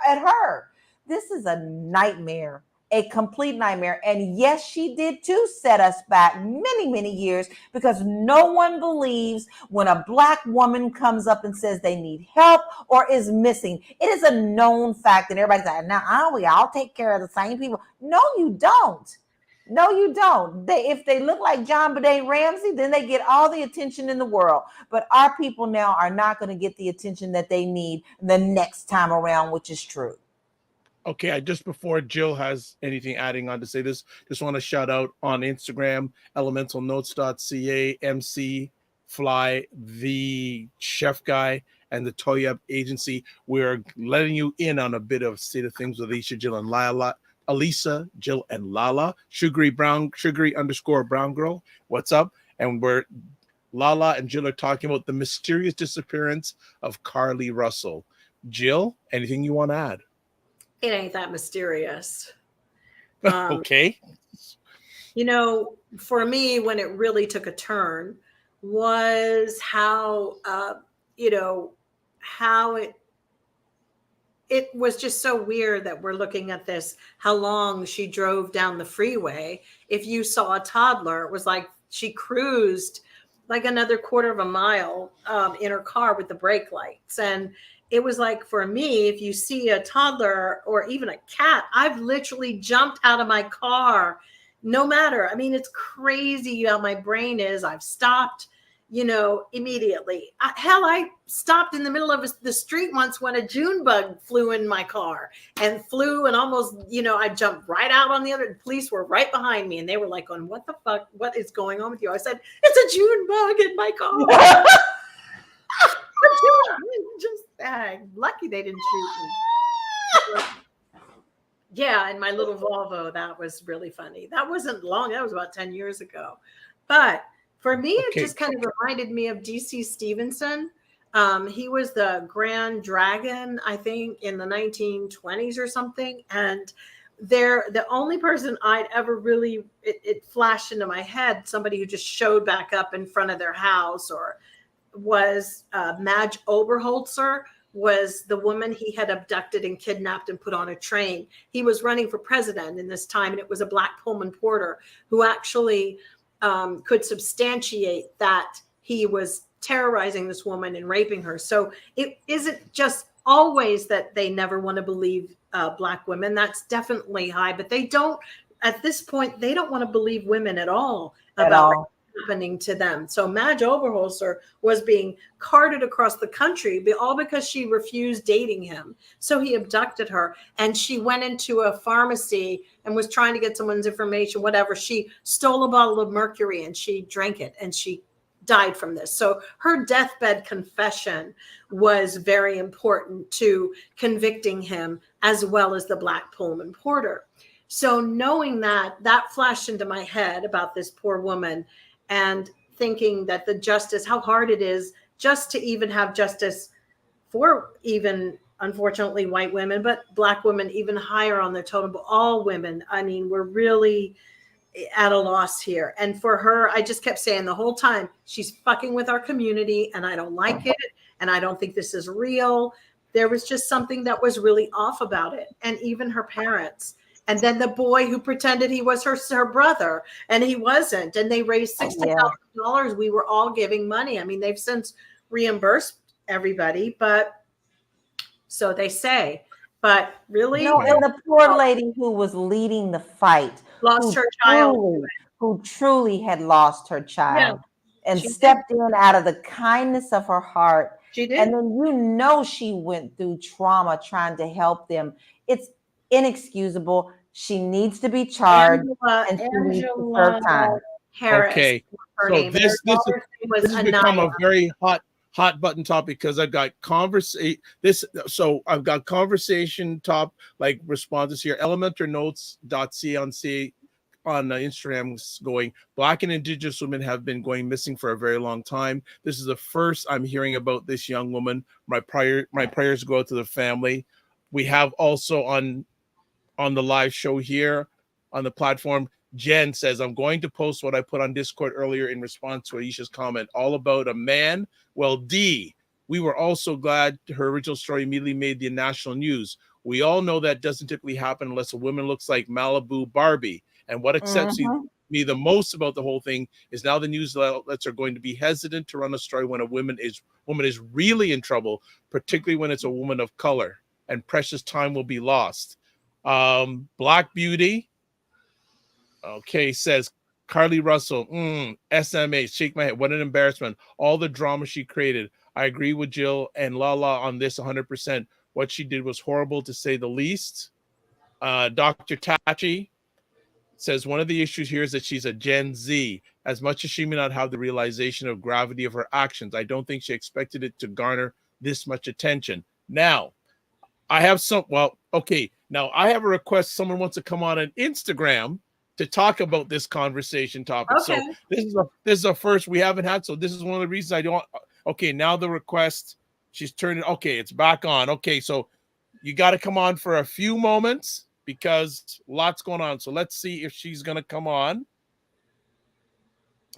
at her? This is a nightmare. A complete nightmare. And yes, she did too set us back many, many years, because no one believes when a Black woman comes up and says they need help or is missing. It is a known fact that everybody's like, now we all take care of the same people. No, you don't. No, you don't. If they look like John Benet Ramsey, then they get all the attention in the world. But our people now are not going to get the attention that they need the next time around, which is true. Okay, just before Jill has anything adding on to say this, just want to shout out on Instagram, elementalnotes.ca, MC, Fly, the Chef Guy, and the Toyab Agency. We're letting you in on a bit of State of Things with Aisha, Jill, and LaLa. Alisa, Jill, and LaLa. Sugary _ brown girl. What's up? And LaLa and Jill are talking about the mysterious disappearance of Carlee Russell. Jill, anything you want to add? It ain't that mysterious. Okay. For me, when it really took a turn was how it was just so weird that we're looking at this, how long she drove down the freeway. If you saw a toddler, it was like she cruised like another quarter of a mile in her car with the brake lights. And it was like, for me, if you see a toddler or even a cat, I've literally jumped out of my car, no matter. I mean, it's crazy how my brain is. I've stopped, immediately. I stopped in the middle of the street once when a June bug flew in my car and almost, I jumped right out on the other. The police were right behind me and they were like, what the fuck? What is going on with you? I said, it's a June bug in my car. Lucky they didn't shoot me. Yeah, in my little Volvo, that was really funny. That wasn't long. That was about 10 years ago. But for me, it just kind of reminded me of D.C. Stevenson. He was the Grand Dragon, I think, in the 1920s or something. And the only person I'd ever really, it flashed into my head, somebody who just showed back up in front of their house was Madge Oberholzer, was the woman he had abducted and kidnapped and put on a train. He was running for president in this time, and it was a Black Pullman porter who actually could substantiate that he was terrorizing this woman and raping her. So it isn't just always that they never want to believe Black women. That's definitely high, but they don't, at this point, they don't want to believe women at all about happening to them. So Madge Oberholzer was being carted across the country, all because she refused dating him. So he abducted her, and she went into a pharmacy and was trying to get someone's information, whatever. She stole a bottle of mercury and she drank it, and she died from this. So her deathbed confession was very important to convicting him, as well as the Black Pullman porter. So knowing that, that flashed into my head about this poor woman, and thinking that the justice, how hard it is just to even have justice for even, unfortunately, white women, but Black women even higher on the totem pole. All women, I mean, we're really at a loss here. And for her, I just kept saying the whole time, she's fucking with our community, and I don't like it, and I don't think this is real. There was just something that was really off about it. And even her parents. And then the boy who pretended he was her brother, and he wasn't. And they raised $60,000. We were all giving money. I mean, they've since reimbursed everybody, but so they say. But really, no. And the poor lady who was leading the fight lost her child, who truly had lost her child, and stepped in out of the kindness of her heart. She did. And then she went through trauma trying to help them. It's inexcusable. She needs to be charged, and she needs to serve time. Harris. Okay, so this has become a very hot button topic, because I've got conversation top like responses here. elementornotes.ca on Instagram going, Black and Indigenous women have been going missing for a very long time. This is the first I'm hearing about this young woman. My prayers go out to the family. We have also on the live show here on the platform, Jen says, I'm going to post what I put on Discord earlier in response to Aisha's comment, all about a man. Well, D, we were also glad her original story immediately made the national news. We all know that doesn't typically happen unless a woman looks like Malibu Barbie. And what upsets me the most about the whole thing is now the news outlets are going to be hesitant to run a story when a woman is really in trouble, particularly when it's a woman of color, and precious time will be lost. Black Beauty, okay, says Carly Russell, SMA, shake my head. What an embarrassment. All the drama she created. I agree with Jill and LaLa on this 100%. What she did was horrible, to say the least. Dr. Tachi says one of the issues here is that she's a Gen Z. As much as she may not have the realization of gravity of her actions, I don't think she expected it to garner this much attention. Now, I have now I have a request. Someone wants to come on an Instagram to talk about this conversation topic. Okay. So this is a first we haven't had. So this is one of the reasons I don't. Okay, now the request, she's turning. Okay, it's back on. Okay, so you got to come on for a few moments because lots going on. So let's see if she's going to come on.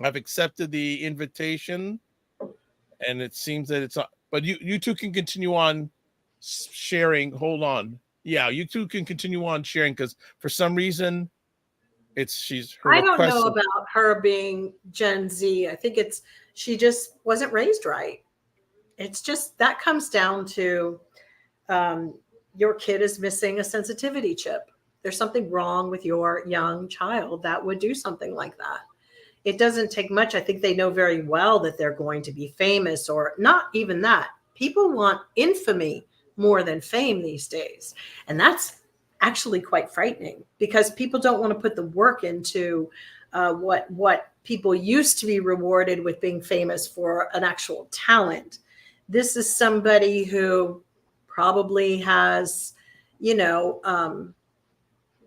I've accepted the invitation, and it seems that it's not. But you two can continue on sharing. Hold on. Yeah, you two can continue on sharing, because for some reason I don't know about her being Gen Z. I think she just wasn't raised right. It's just that comes down to your kid is missing a sensitivity chip. There's something wrong with your young child that would do something like that. It doesn't take much. I think they know very well that they're going to be famous, or not even that. People want infamy more than fame these days. And that's actually quite frightening, because people don't want to put the work into what people used to be rewarded with being famous for, an actual talent. This is somebody who probably has,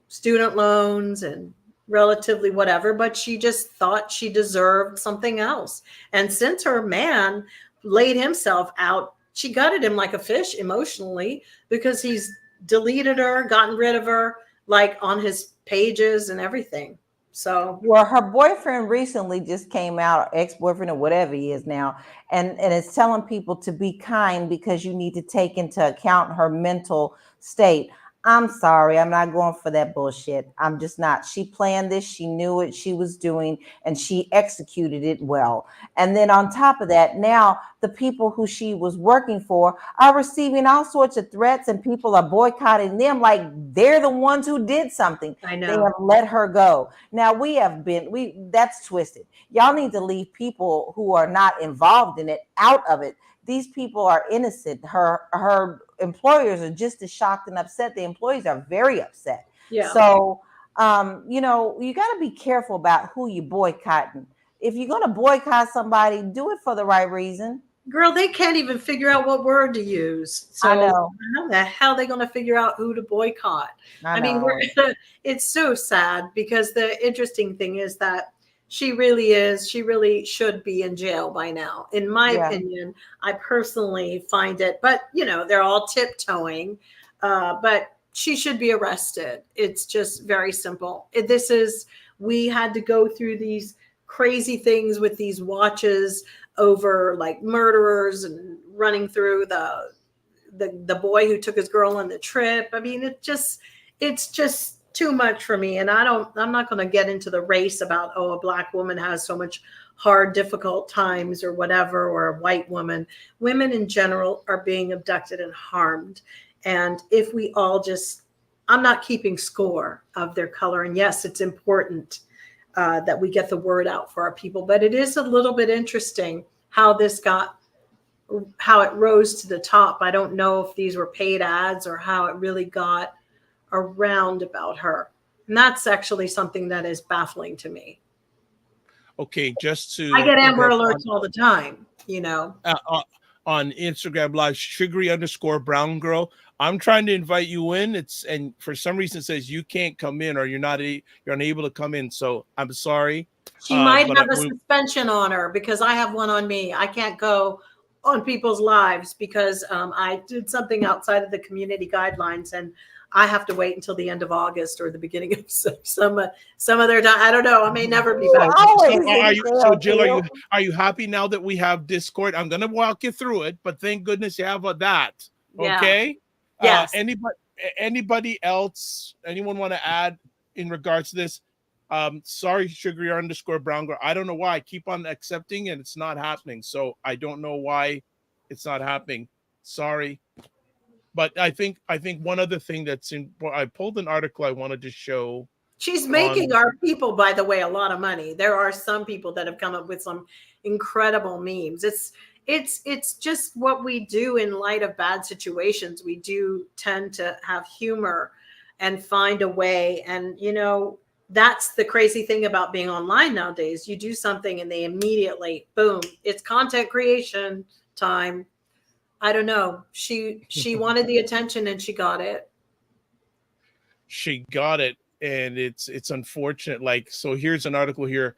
student loans and relatively whatever, but she just thought she deserved something else. And since her man laid himself out, she gutted him like a fish emotionally, because he's deleted her, gotten rid of her, like on his pages and everything. So, well, her boyfriend recently just came out, ex-boyfriend or whatever he is now, and it's telling people to be kind because you need to take into account her mental state. I'm sorry, I'm not going for that bullshit. I'm just not. She planned this. She knew what she was doing, and she executed it well. And then on top of that, now the people who she was working for are receiving all sorts of threats, and people are boycotting them like they're the ones who did something. I know. They have let her go. Now that's twisted. Y'all need to leave people who are not involved in it out of it. These people are innocent. Her employers are just as shocked and upset. The employees are very upset. Yeah. So, you got to be careful about who you boycotting. if you're going to boycott somebody, do it for the right reason. Girl, they can't even figure out what word to use. So I know. how the hell are they going to figure out who to boycott? I mean, it's so sad, because the interesting thing is that she really should be in jail by now. In my opinion, I personally find it, but they're all tiptoeing, but she should be arrested. It's just very simple. We had to go through these crazy things with these watches over like murderers and running through the boy who took his girl on the trip. I mean, it's just too much for me. And I'm not going to get into the race about, a black woman has so much hard, difficult times or whatever, or a white woman. Women in general are being abducted and harmed. And if we all I'm not keeping score of their color. And yes, it's important that we get the word out for our people. But it is a little bit interesting how it rose to the top. I don't know if these were paid ads or how it really got around about her. And that's actually something that is baffling to me. Okay, I get Amber Alerts all the time, on Instagram Live, sugary_brown girl. I'm trying to invite you in. And for some reason it says you can't come in, or you're unable to come in. So I'm sorry. She might have a suspension on her, because I have one on me. I can't go on people's lives because I did something outside of the community guidelines, and I have to wait until the end of August or the beginning of some other time. I don't know. I may never be back. So Jill, are you happy now that we have Discord? I'm going to walk you through it, but thank goodness you have that. Okay. Yes. Anybody else? Anyone want to add in regards to this? Sorry, sugary_brown girl. I don't know why I keep on accepting and it's not happening. So I don't know why it's not happening. Sorry. But I think one other thing I pulled an article I wanted to show. She's making our people, by the way, a lot of money. There are some people that have come up with some incredible memes. It's just what we do in light of bad situations. We do tend to have humor and find a way. And, that's the crazy thing about being online nowadays. You do something and they immediately, boom, it's content creation time. I don't know. She wanted the attention and she got it. She got it. And it's unfortunate. Like, so here's an article here.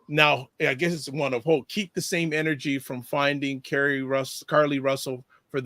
Now, I guess it's one of hope. Keep the same energy from finding Carly Russell for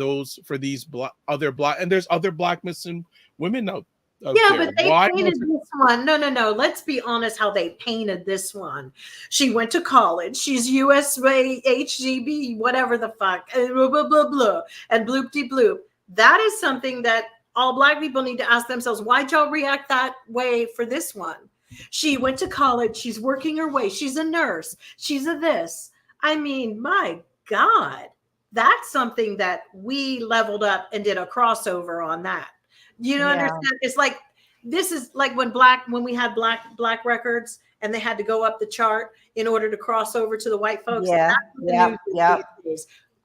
these other black, and there's other black Muslim women out there. But they painted this one. No. Let's be honest how they painted this one. She went to college. She's USA, HGB, whatever the fuck, blah, blah, blah, blah, and bloop-de bloop. That is something that all black people need to ask themselves. Why'd y'all react that way for this one? She went to college. She's working her way. She's a nurse. She's a this. I mean, my God, that's something that we leveled up and did a crossover on that. You don't understand? It's like, this is like when we had black records and they had to go up the chart in order to cross over to the white folks.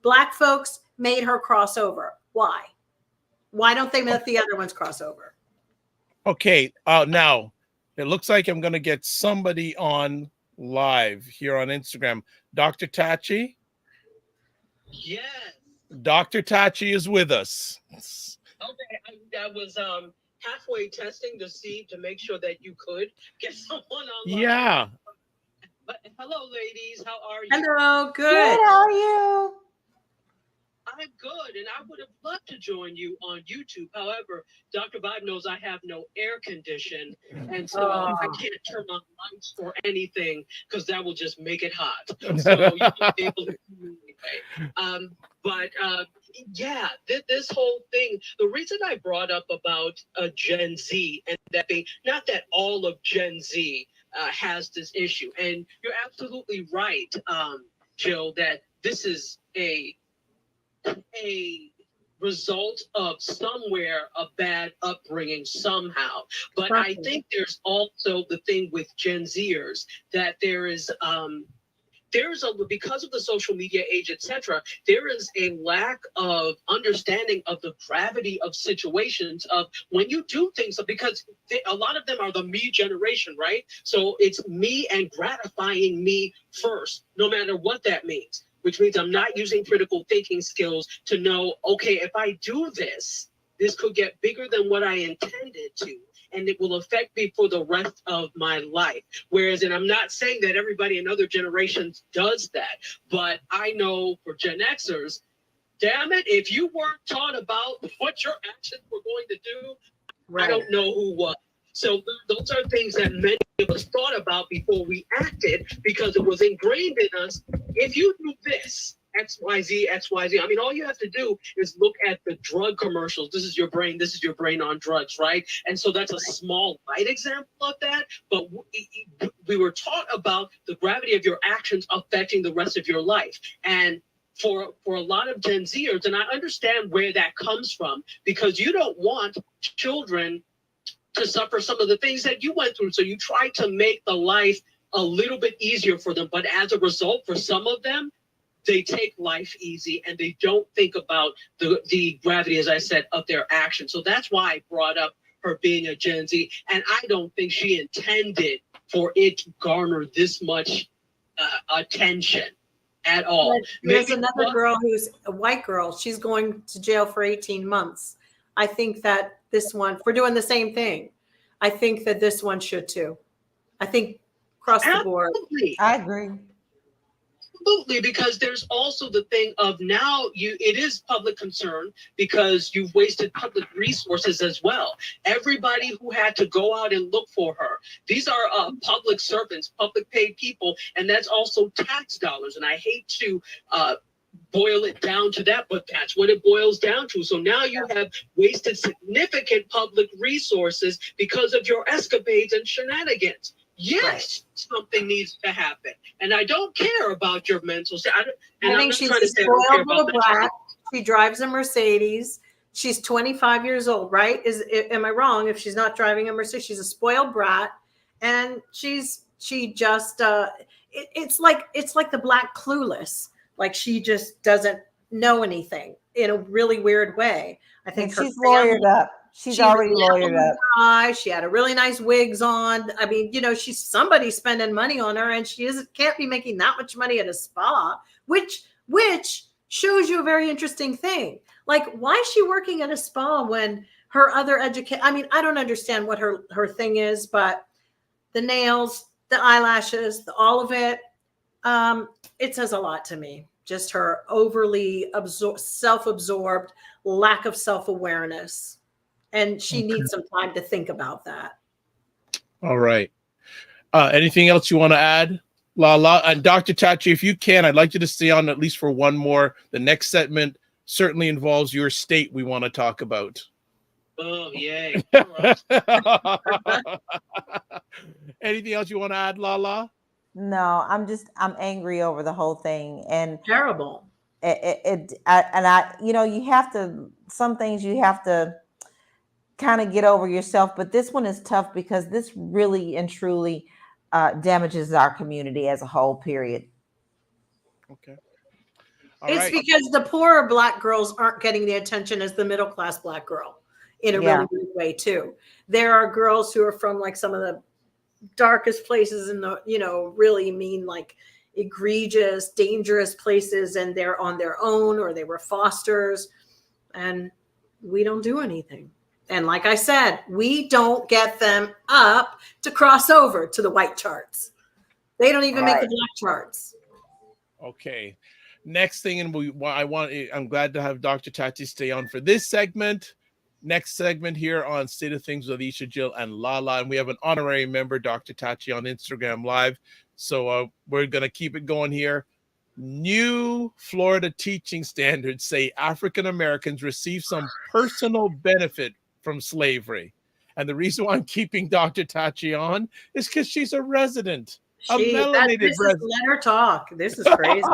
Black folks made her cross over. Why? Why don't they let the other ones cross over? Okay. Now it looks like I'm going to get somebody on live here on Instagram. Dr. Tachi. Yes. Dr. Tachi is with us. Okay, I was halfway testing to make sure that you could get someone online. Yeah. But hello, ladies. How are you? Hello. Good. Good. How are you? I'm good, and I would have loved to join you on YouTube. However, Dr. Vibe knows I have no air condition, and so I can't turn on lights or anything because that will just make it hot. So you won't be able to anyway. Yeah, this whole thing, the reason I brought up about Gen Z and that being, not that all of Gen Z has this issue, and you're absolutely right, Jill, that this is a result of somewhere a bad upbringing somehow. But I think there's also the thing with Gen Zers that there because of the social media age, etc., there is a lack of understanding of the gravity of situations of when you do things, because a lot of them are the me generation, right? So it's me and gratifying me first, no matter what that means, which means I'm not using critical thinking skills to know, okay, if I do this, this could get bigger than what I intended to, and it will affect me for the rest of my life. Whereas, and I'm not saying that everybody in other generations does that, but I know for Gen Xers, damn it, if you weren't taught about what your actions were going to do, right, I don't know who was. So those are things that many of us thought about before we acted, because it was ingrained in us. If you do this, X, Y, Z, X, Y, Z. I mean, all you have to do is look at the drug commercials. This is your brain on drugs, right? And so that's a small, light example of that. But we were taught about the gravity of your actions affecting the rest of your life. And for a lot of Gen Zers, and I understand where that comes from, because you don't want children to suffer some of the things that you went through. So you try to make the life a little bit easier for them. But as a result, for some of them, they take life easy and they don't think about the gravity, as I said, of their actions. So that's why I brought up her being a Gen Z. And I don't think she intended for it to garner this much attention at all. There's another girl who's a white girl. She's going to jail for 18 months. I think that this one, for doing the same thing, I think that this one should too. I think across the board. I agree. Absolutely, because there's also the thing of now it is public concern because you've wasted public resources as well. Everybody who had to go out and look for her, these are public servants, public paid people, and that's also tax dollars. And I hate to boil it down to that, but that's what it boils down to. So now you have wasted significant public resources because of your escapades and shenanigans. Yes, something needs to happen. And I don't care about your mental state. I think she's a spoiled little brat. She drives a Mercedes. She's 25 years old, right? Am I wrong if she's not driving a Mercedes? She's a spoiled brat. And she just it's like the Black Clueless. Like she just doesn't know anything in a really weird way. I think she's lawyered up. She's already lawyered up. She had a really nice wigs on. I mean, she's somebody spending money on her, and she can't be making that much money at a spa, which shows you a very interesting thing. Like, why is she working at a spa when her other education? I mean, I don't understand what her thing is, but the nails, the eyelashes, all of it, it says a lot to me. Just her overly self-absorbed, lack of self-awareness. And she needs some time to think about that. All right. Anything else you want to add, LaLa? And Dr. Tachi, if you can, I'd like you to stay on at least for one more. The next segment certainly involves your state we want to talk about. Oh, yay. Anything else you want to add, LaLa? No, I'm angry over the whole thing. And terrible. You have to, some things you have to kind of get over yourself, but this one is tough because this really and truly damages our community as a whole, period. Okay. It's because the poorer Black girls aren't getting the attention as the middle class Black girl in a really weird way too. There are girls who are from like some of the darkest places in the, really mean, like egregious, dangerous places, and they're on their own or they were fosters, and we don't do anything. And like I said, we don't get them up to cross over to the white charts. They don't even make the Black charts. Okay. Next thing, and I'm glad to have Dr. Tati stay on for this segment. Next segment here on State of Things with Aisha, Jill, and LaLa. And we have an honorary member, Dr. Tachi, on Instagram Live. So we're going to keep it going here. New Florida teaching standards say African Americans receive some personal benefit from slavery. And the reason why I'm keeping Dr. Tachi on is because she's a resident. Let her talk. This is crazy.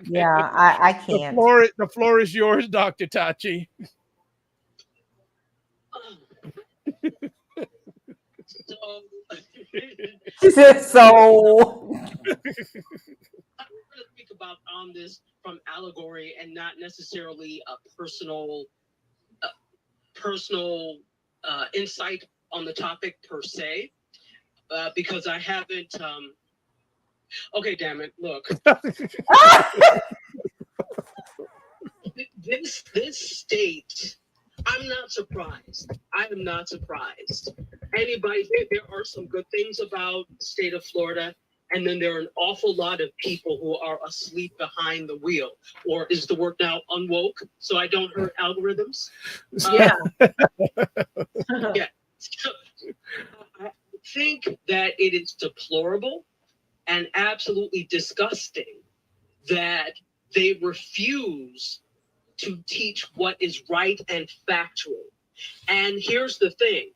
Yeah, I can't. The floor is yours, Dr. Tachi. So She said so. I'm going to speak about on this from allegory and not necessarily a personal insight on the topic per se, because I haven't. Okay, damn it! Look, this state. I'm not surprised. I am not surprised. There are some good things about the state of Florida, and then there are an awful lot of people who are asleep behind the wheel. Or is the word now unwoke? So I don't hurt algorithms. Yeah. Yeah. So, I think that it is deplorable and absolutely disgusting that they refuse to teach what is right and factual. And here's the thing.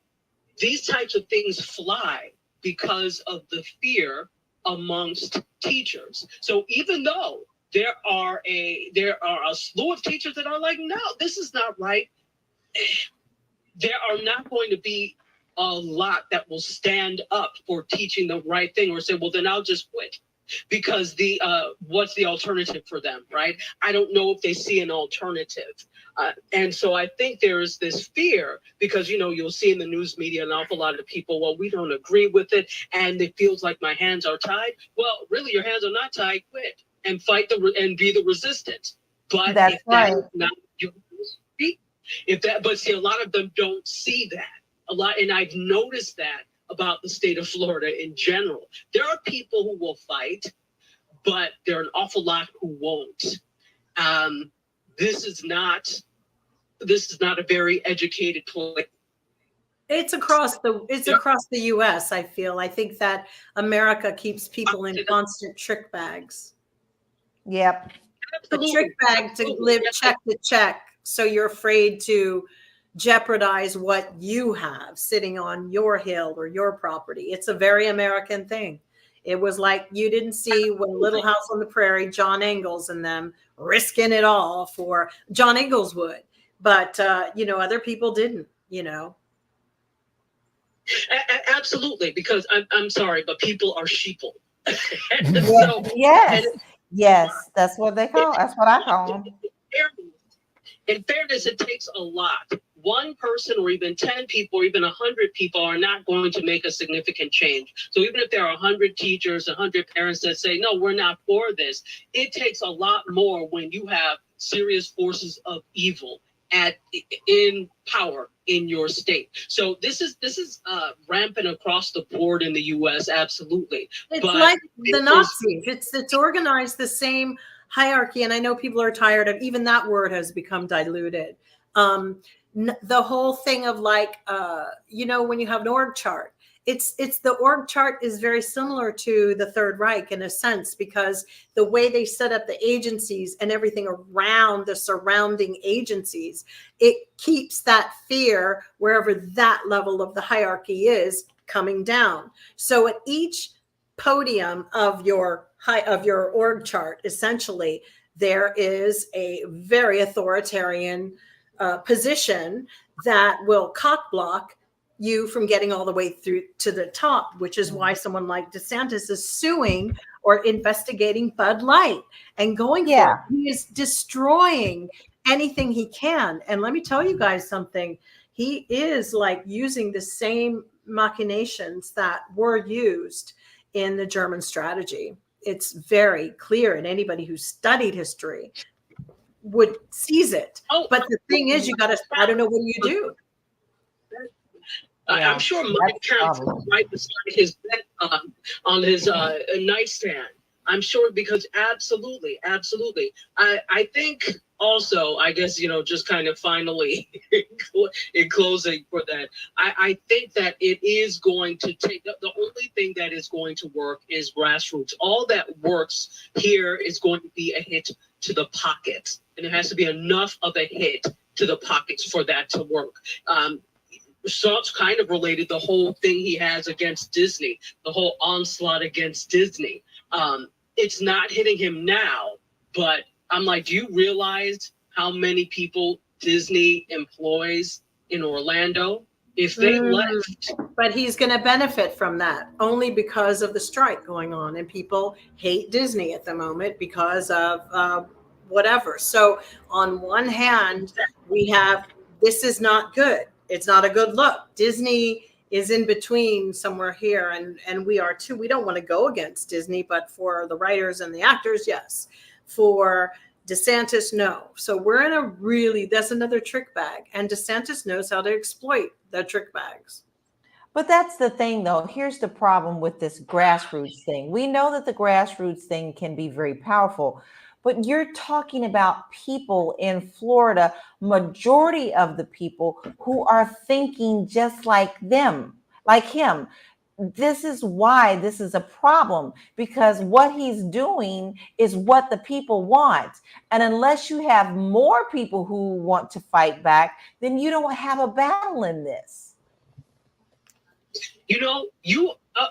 These types of things fly because of the fear amongst teachers. So even though there are a slew of teachers that are like, no, this is not right, there are not going to be a lot that will stand up for teaching the right thing or say, well, then I'll just quit. Because what's the alternative for them, right? I don't know if they see an alternative. And so I think there is this fear because, you'll see in the news media an awful lot of people, well, we don't agree with it. And it feels like my hands are tied. Well, really, your hands are not tied. Quit and fight and be the resistance. But that's right. That is not your speak. But see, a lot of them don't see that. And I've noticed that about the state of Florida in general. There are people who will fight, but there are an awful lot who won't. This is not a very educated place. It's across the U.S. I feel. I think that America keeps people in constant trick bags. Yep. A trick bag to live check to check. So you're afraid to jeopardize what you have sitting on your hill or your property. It's a very American thing. It was like you didn't see when Little House on the Prairie, John Ingalls and them risking it all for John Ingalls would, but other people didn't. Absolutely, because I'm sorry, but people are sheeple. Yes, that's what they call. That's what I call them. In fairness, it takes a lot. One person or even 10 people or even 100 people are not going to make a significant change. So even if there are 100 teachers, 100 parents that say, no, we're not for this, it takes a lot more when you have serious forces of evil in power in your state. So this is rampant across the board in the U.S. Absolutely. It's like the Nazis. It's organized the same hierarchy, and I know people are tired of even that word has become diluted. The whole thing of when you have an org chart, it's the org chart is very similar to the Third Reich in a sense, because the way they set up the agencies and everything around the surrounding agencies, it keeps that fear wherever that level of the hierarchy is coming down. So at each podium of your org chart, essentially, there is a very authoritarian position that will cock block you from getting all the way through to the top, which is why someone like DeSantis is suing or investigating Bud Light and going for it. He is destroying anything he can. And let me tell you guys something. He is using the same machinations that were used in the German strategy. It's very clear, and anybody who studied history would seize it. But the thing is, I don't know, what do you do? I'm sure Mike Pence is right beside his bed on his nightstand. I'm sure, because absolutely. I think also, I guess, just kind of finally in closing for that, I think that it is going to take, the only thing that is going to work is grassroots. All that works here is going to be a hit to the pockets. And it has to be enough of a hit to the pockets for that to work. So it's kind of related, the whole thing he has against Disney, the whole onslaught against Disney. It's not hitting him now, but I'm like, do you realize how many people Disney employs in Orlando? if they left. But he's going to benefit from that only because of the strike going on, and people hate Disney at the moment because of whatever. So on one hand, we have, this is not good. It's not a good look. Disney is in between somewhere here, and we are too. We don't want to go against Disney, but for the writers and the actors, yes. For DeSantis, no. So we're in a really, that's another trick bag, and DeSantis knows how to exploit the trick bags. But that's the thing, though. Here's the problem with this grassroots thing. We know that the grassroots thing can be very powerful, but you're talking about people in Florida, majority of the people who are thinking just like them, like him. This is why this is a problem, because what he's doing is what the people want. And unless you have more people who want to fight back, then you don't have a battle in this. You know,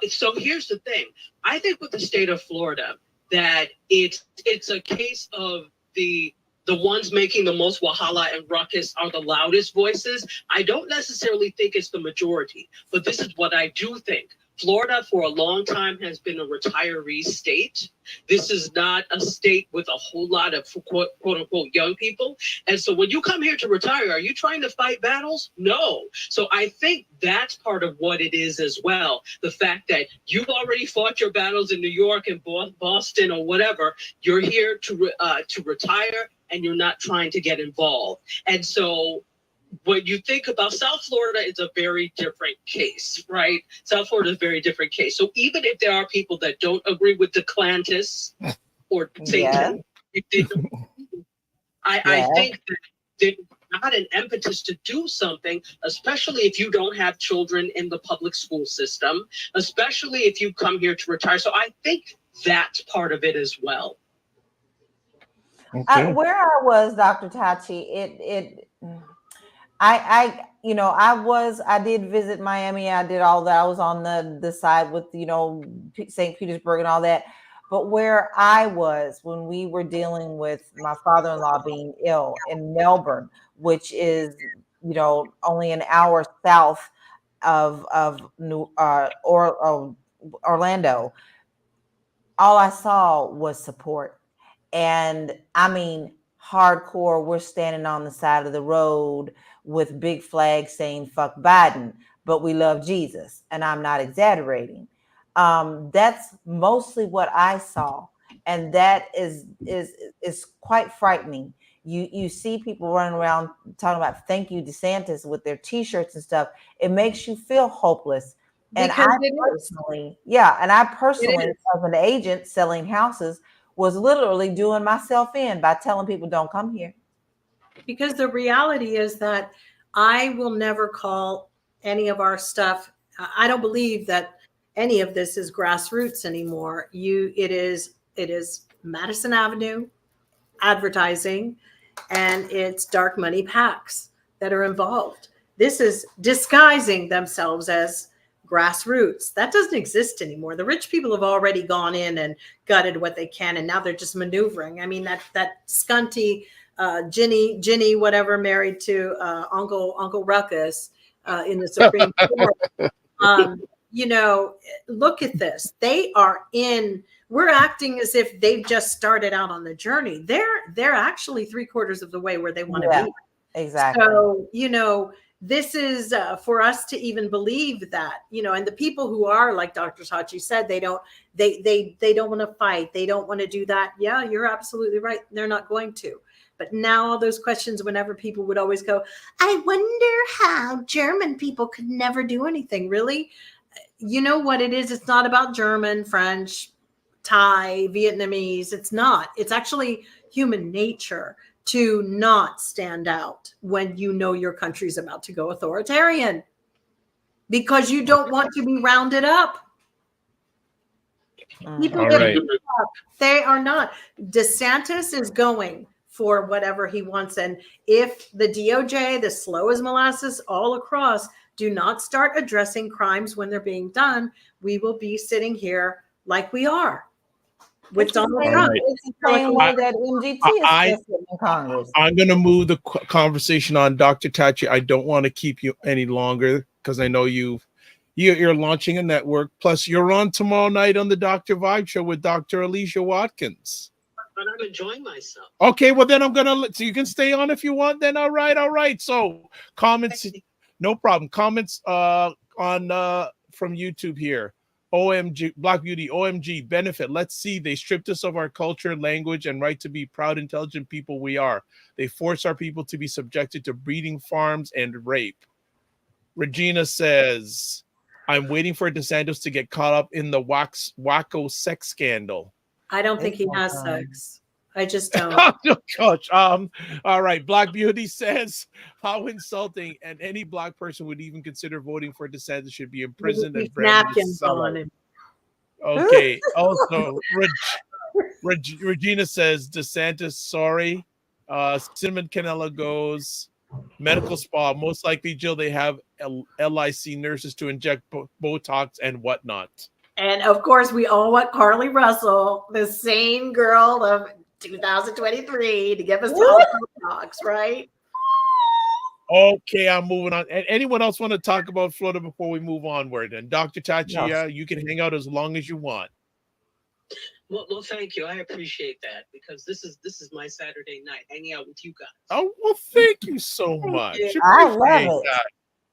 so here's the thing. I think with the state of Florida, that it's a case of the ones making the most wahala and ruckus are the loudest voices. I don't necessarily think it's the majority, but this is what I do think. Florida for a long time has been a retiree state. This is not a state with a whole lot of quote unquote young people. And so when you come here to retire, are you trying to fight battles? No. So I think that's part of what it is as well. The fact that you've already fought your battles in New York and Boston or whatever, you're here to retire and you're not trying to get involved. And so when you think about South Florida, it's a very different case, right? South Florida is a very different case. So even if there are people that don't agree with DeSantis or Satan, I think that there's not an impetus to do something, especially if you don't have children in the public school system, especially if you come here to retire. So I think that's part of it as well. Okay. Where I was, Dr. Tachi, I did visit Miami. I did all that. I was on the side with, St. Petersburg and all that. But where I was when we were dealing with my father-in-law being ill in Melbourne, which is, only an hour south of Orlando, all I saw was support. And I mean, hardcore, we're standing on the side of the road with big flags saying fuck Biden, but we love Jesus. And I'm not exaggerating. That's mostly what I saw. And that is quite frightening. You see people running around talking about thank you, DeSantis, with their t-shirts and stuff. It makes you feel hopeless. And I personally, as an agent selling houses, was literally doing myself in by telling people don't come here. Because the reality is that I will never call any of our stuff. I don't believe that any of this is grassroots anymore. It is Madison Avenue advertising, and it's dark money PACs that are involved. This is disguising themselves as grassroots. That doesn't exist anymore. The rich people have already gone in and gutted what they can, and now they're just maneuvering. I mean, that scunty Ginny, whatever, married to Uncle Ruckus in the Supreme Court. Look at this. They are in. We're acting as if they've just started out on the journey. They're actually 3/4 of the way where they want to be. Exactly. So this is for us to even believe that, and the people who are, like Dr. Tachi said, they don't want to fight. They don't want to do that. Yeah, you're absolutely right. They're not going to. But now all those questions, whenever people would always go, I wonder how German people could never do anything. Really? You know what it is? It's not about German, French, Thai, Vietnamese. It's not. It's actually human nature to not stand out when you know your country's about to go authoritarian, because you don't want to be rounded up. People get rounded up. They are not. DeSantis is going for whatever he wants. And if the DOJ, the slow as molasses all across, do not start addressing crimes when they're being done, we will be sitting here like we are. With Donald Trump. It's the same way that MGT is sitting in Congress. I'm going to move the conversation on, Dr. Tachi. I don't want to keep you any longer. because I know you're launching a network. Plus, you're on tomorrow night on the Dr. Vibe Show with Dr. Alicia Watkins. But I'm enjoying myself. Okay, well then I'm gonna so you can stay on if you want. Then all right. So comments, no problem. Comments on from YouTube here. OMG, Black Beauty, OMG, benefit. Let's see. They stripped us of our culture, language, and right to be proud, intelligent people we are. They force our people to be subjected to breeding farms and rape. Regina says, I'm waiting for DeSantis to get caught up in the wacko sex scandal. I don't think he has sex. I just don't. Oh, gosh. All right. Black Beauty says, how insulting, and any Black person would even consider voting for DeSantis should be imprisoned and napkins on him. Okay. Also, Regina says, DeSantis, sorry. Cinnamon Canela goes, medical spa, most likely, Jill, they have LIC nurses to inject Botox and whatnot. And of course, we all want Carly Russell, the same girl of 2023, to give us all Botox, right? Okay, I'm moving on. And anyone else want to talk about Florida before we move onward? And Dr. Tachi, you can hang out as long as you want. Well, thank you. I appreciate that, because this is my Saturday night, hanging out with you guys. Oh, well, thank you so much. I love it.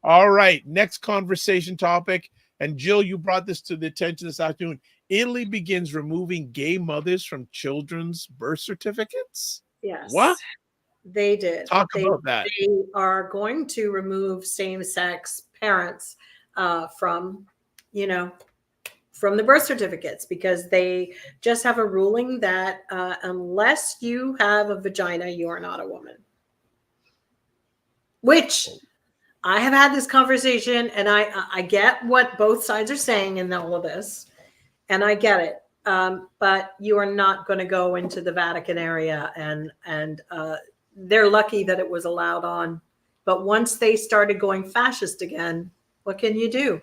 All right, next conversation topic. And Jill, you brought this to the attention this afternoon. Italy begins removing gay mothers from children's birth certificates. Yes. What? They did. Talk about that. They are going to remove same-sex parents from the birth certificates, because they just have a ruling that unless you have a vagina, you are not a woman. Which I have had this conversation, and I get what both sides are saying in all of this, and I get it. But you are not going to go into the Vatican area, and they're lucky that it was allowed on. But once they started going fascist again, what can you do?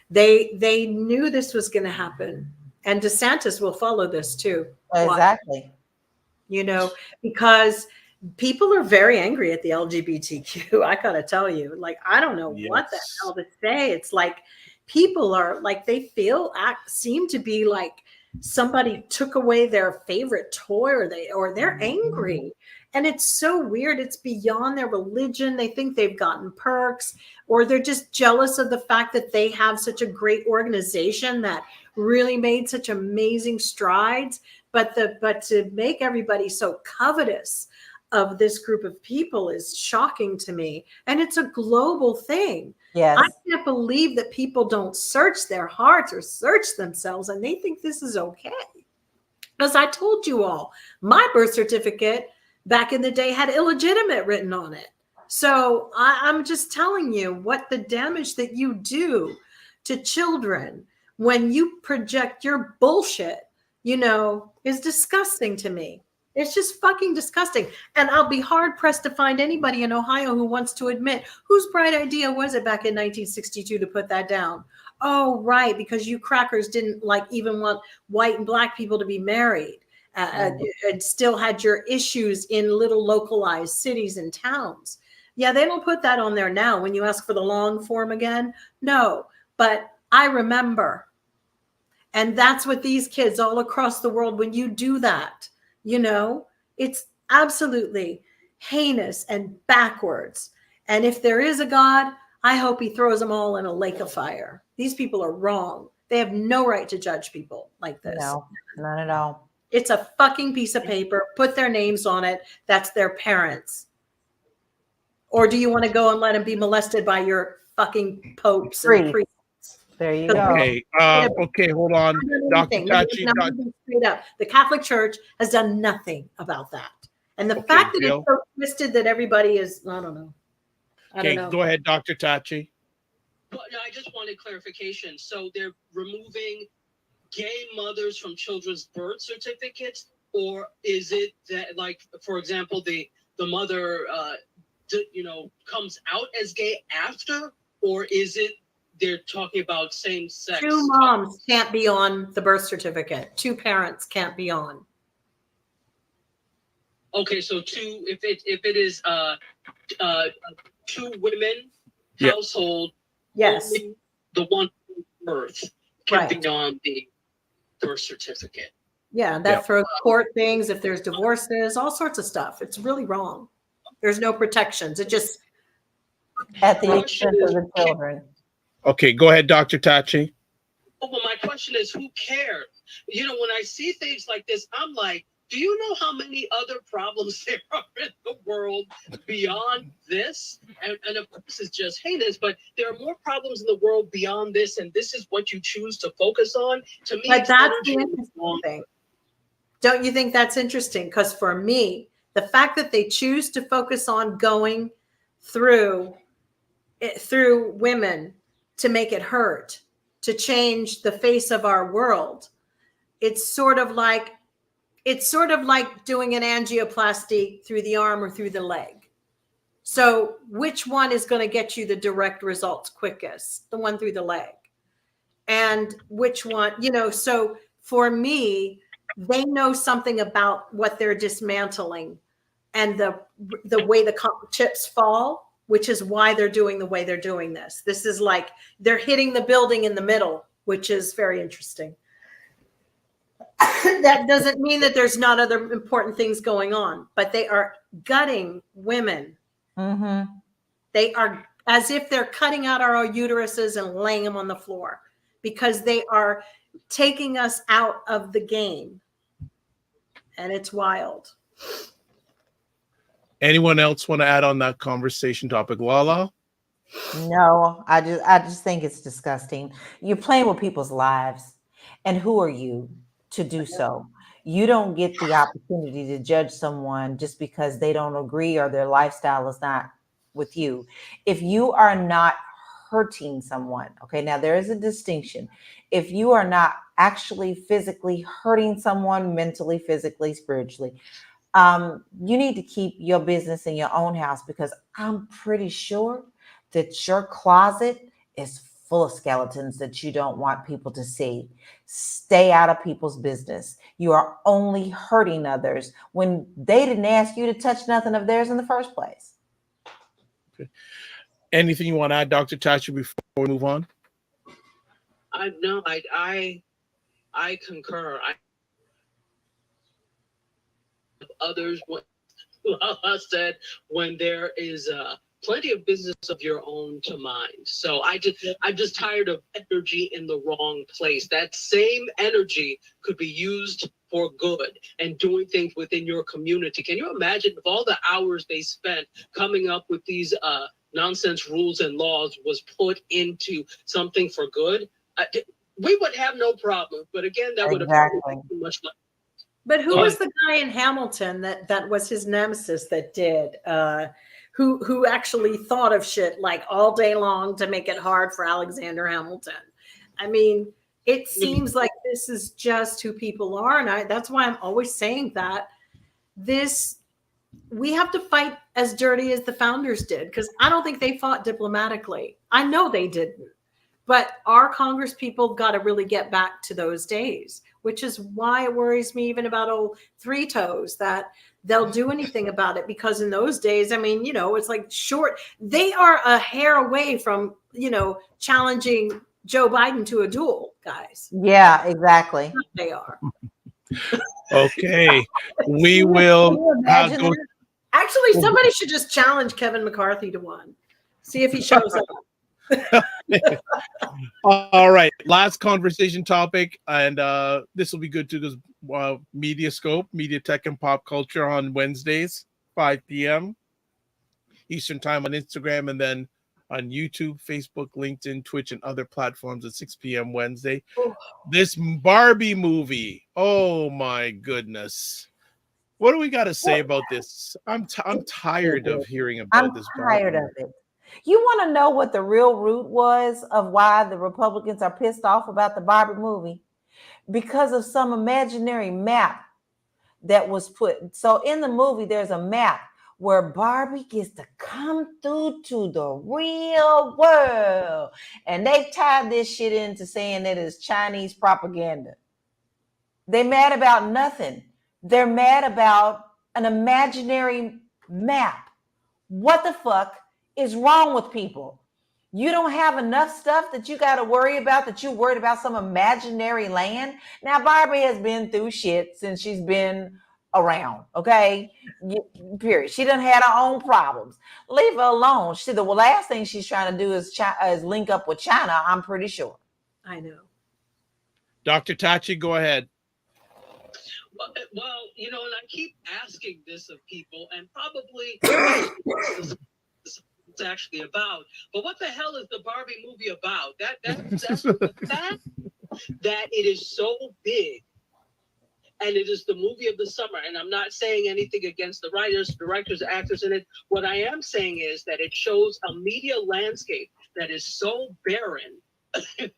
They knew this was going to happen, and DeSantis will follow this too. Exactly. Because people are very angry at the LGBTQ. I gotta tell you, I don't know what the hell to say. It's like people are like, they seem to be like somebody took away their favorite toy, or they're angry. And it's so weird. It's beyond their religion. They think they've gotten perks, or they're just jealous of the fact that they have such a great organization that really made such amazing strides. But to make everybody so covetous of this group of people is shocking to me. And it's a global thing. Yes. I can't believe that people don't search their hearts or search themselves, and they think this is okay. Because I told you all, my birth certificate back in the day had illegitimate written on it. So I'm just telling you what the damage that you do to children when you project your bullshit, is disgusting to me. It's just fucking disgusting. And I'll be hard pressed to find anybody in Ohio who wants to admit whose bright idea was it back in 1962 to put that down. Oh, right. Because you crackers didn't even want white and Black people to be married. And still had your issues in little localized cities and towns. Yeah, they don't put that on there now when you ask for the long form again. No, but I remember. And that's what these kids all across the world, when you do that, it's absolutely heinous and backwards. And if there is a God, I hope he throws them all in a lake of fire. These people are wrong. They have no right to judge people like this. No, not at all. It's a fucking piece of paper. Put their names on it. That's their parents. Or do you want to go and let them be molested by your fucking popes and priests? There you go. Okay, okay, hold on. Dr. Tachi. The Catholic Church has done nothing about that. And the fact that it's so twisted that everybody is, I don't know. Okay, go ahead, Dr. Tachi. Well, no, I just wanted clarification. So they're removing gay mothers from children's birth certificates, or is it that, for example, the mother, comes out as gay after, or is it they're talking about same sex? Two moms can't be on the birth certificate. Two parents can't be on. Okay, so if it is two women household, Yes. Only the one on birth can be on the birth certificate. Yeah, that throws court things, if there's divorces, all sorts of stuff. It's really wrong. There's no protections. It just at the expense of the children. Okay, go ahead, Dr. Tachi. Well, my question is, who cares? You know, when I see things like this, I'm like, do you know how many other problems there are in the world beyond this? And of course, it's just heinous, but there are more problems in the world beyond this, and this is what you choose to focus on. To me, but that's the interesting thing. Don't you think that's interesting? Because for me, the fact that they choose to focus on going through women to make it hurt, to change the face of our world, it's sort of like doing an angioplasty through the arm or through the leg. So which one is going to get you the direct results quickest? The one through the leg. And which one, you know, so for me, they know something about what they're dismantling and the way the chips fall, which is why they're doing the way they're doing this. This is like they're hitting the building in the middle, which is very interesting. That doesn't mean that there's not other important things going on, but they are gutting women. Mm-hmm. They are as if they're cutting out our uteruses and laying them on the floor because they are taking us out of the game. And it's wild. Anyone else want to add on that conversation topic? LaLa? No, I just think it's disgusting. You're playing with people's lives. And who are you to do so? You don't get the opportunity to judge someone just because they don't agree or their lifestyle is not with you. If you are not hurting someone, okay, now there is a distinction. If you are not actually physically hurting someone mentally, physically, spiritually, you need to keep your business in your own house, because I'm pretty sure that your closet is full of skeletons that you don't want people to see. Stay out of people's business. You are only hurting others when they didn't ask you to touch nothing of theirs in the first place. Okay. Anything you want to add, Dr. Tachi, before we move on? I concur. Others, what LaLa said, when there is plenty of business of your own to mind. So I'm just tired of energy in the wrong place. That same energy could be used for good and doing things within your community. Can you imagine if all the hours they spent coming up with these nonsense rules and laws was put into something for good? We would have no problem. But again, that would have been too much money. But who was the guy in Hamilton that was his nemesis that did, who actually thought of shit like all day long to make it hard for Alexander Hamilton? I mean, it seems like this is just who people are. And that's why I'm always saying that we have to fight as dirty as the founders did, because I don't think they fought diplomatically. I know they didn't. But our Congress people got to really get back to those days, which is why it worries me even about old Three Toes, that they'll do anything about it. Because in those days, I mean, you know, it's like they are a hair away from, you know, challenging Joe Biden to a duel, guys. Yeah, exactly. They are. Okay. We will go. Actually, somebody should just challenge Kevin McCarthy to one. See if he shows up. All right, last conversation topic, and this will be good too, because Media Scope, Media Tech and Pop Culture on Wednesdays, 5 p.m. Eastern Time on Instagram, and then on YouTube, Facebook, LinkedIn, Twitch, and other platforms at 6 p.m. Wednesday. This Barbie movie, oh my goodness. What do we got to say about this? I'm tired of hearing about this Barbie. I'm tired of it. You want to know what the real root was of why the Republicans are pissed off about the Barbie movie? Because of some imaginary map that was put. So in the movie, there's a map where Barbie gets to come through to the real world. And they tied this shit into saying that it's Chinese propaganda. They're mad about nothing. They're mad about an imaginary map. What the fuck is wrong with people? You don't have enough stuff that you got to worry about, that you're worried about some imaginary land. Now, Barbie has been through shit since she's been around, okay? Period. She done had her own problems. Leave her alone. The last thing she's trying to do is link up with China, I'm pretty sure. I know. Dr. Tachi, go ahead. Well, you know, and I keep asking this of people, and probably it's actually about. But what the hell is the Barbie movie about? That's the fact that it is so big, and it is the movie of the summer. And I'm not saying anything against the writers, directors, actors in it. What I am saying is that it shows a media landscape that is so barren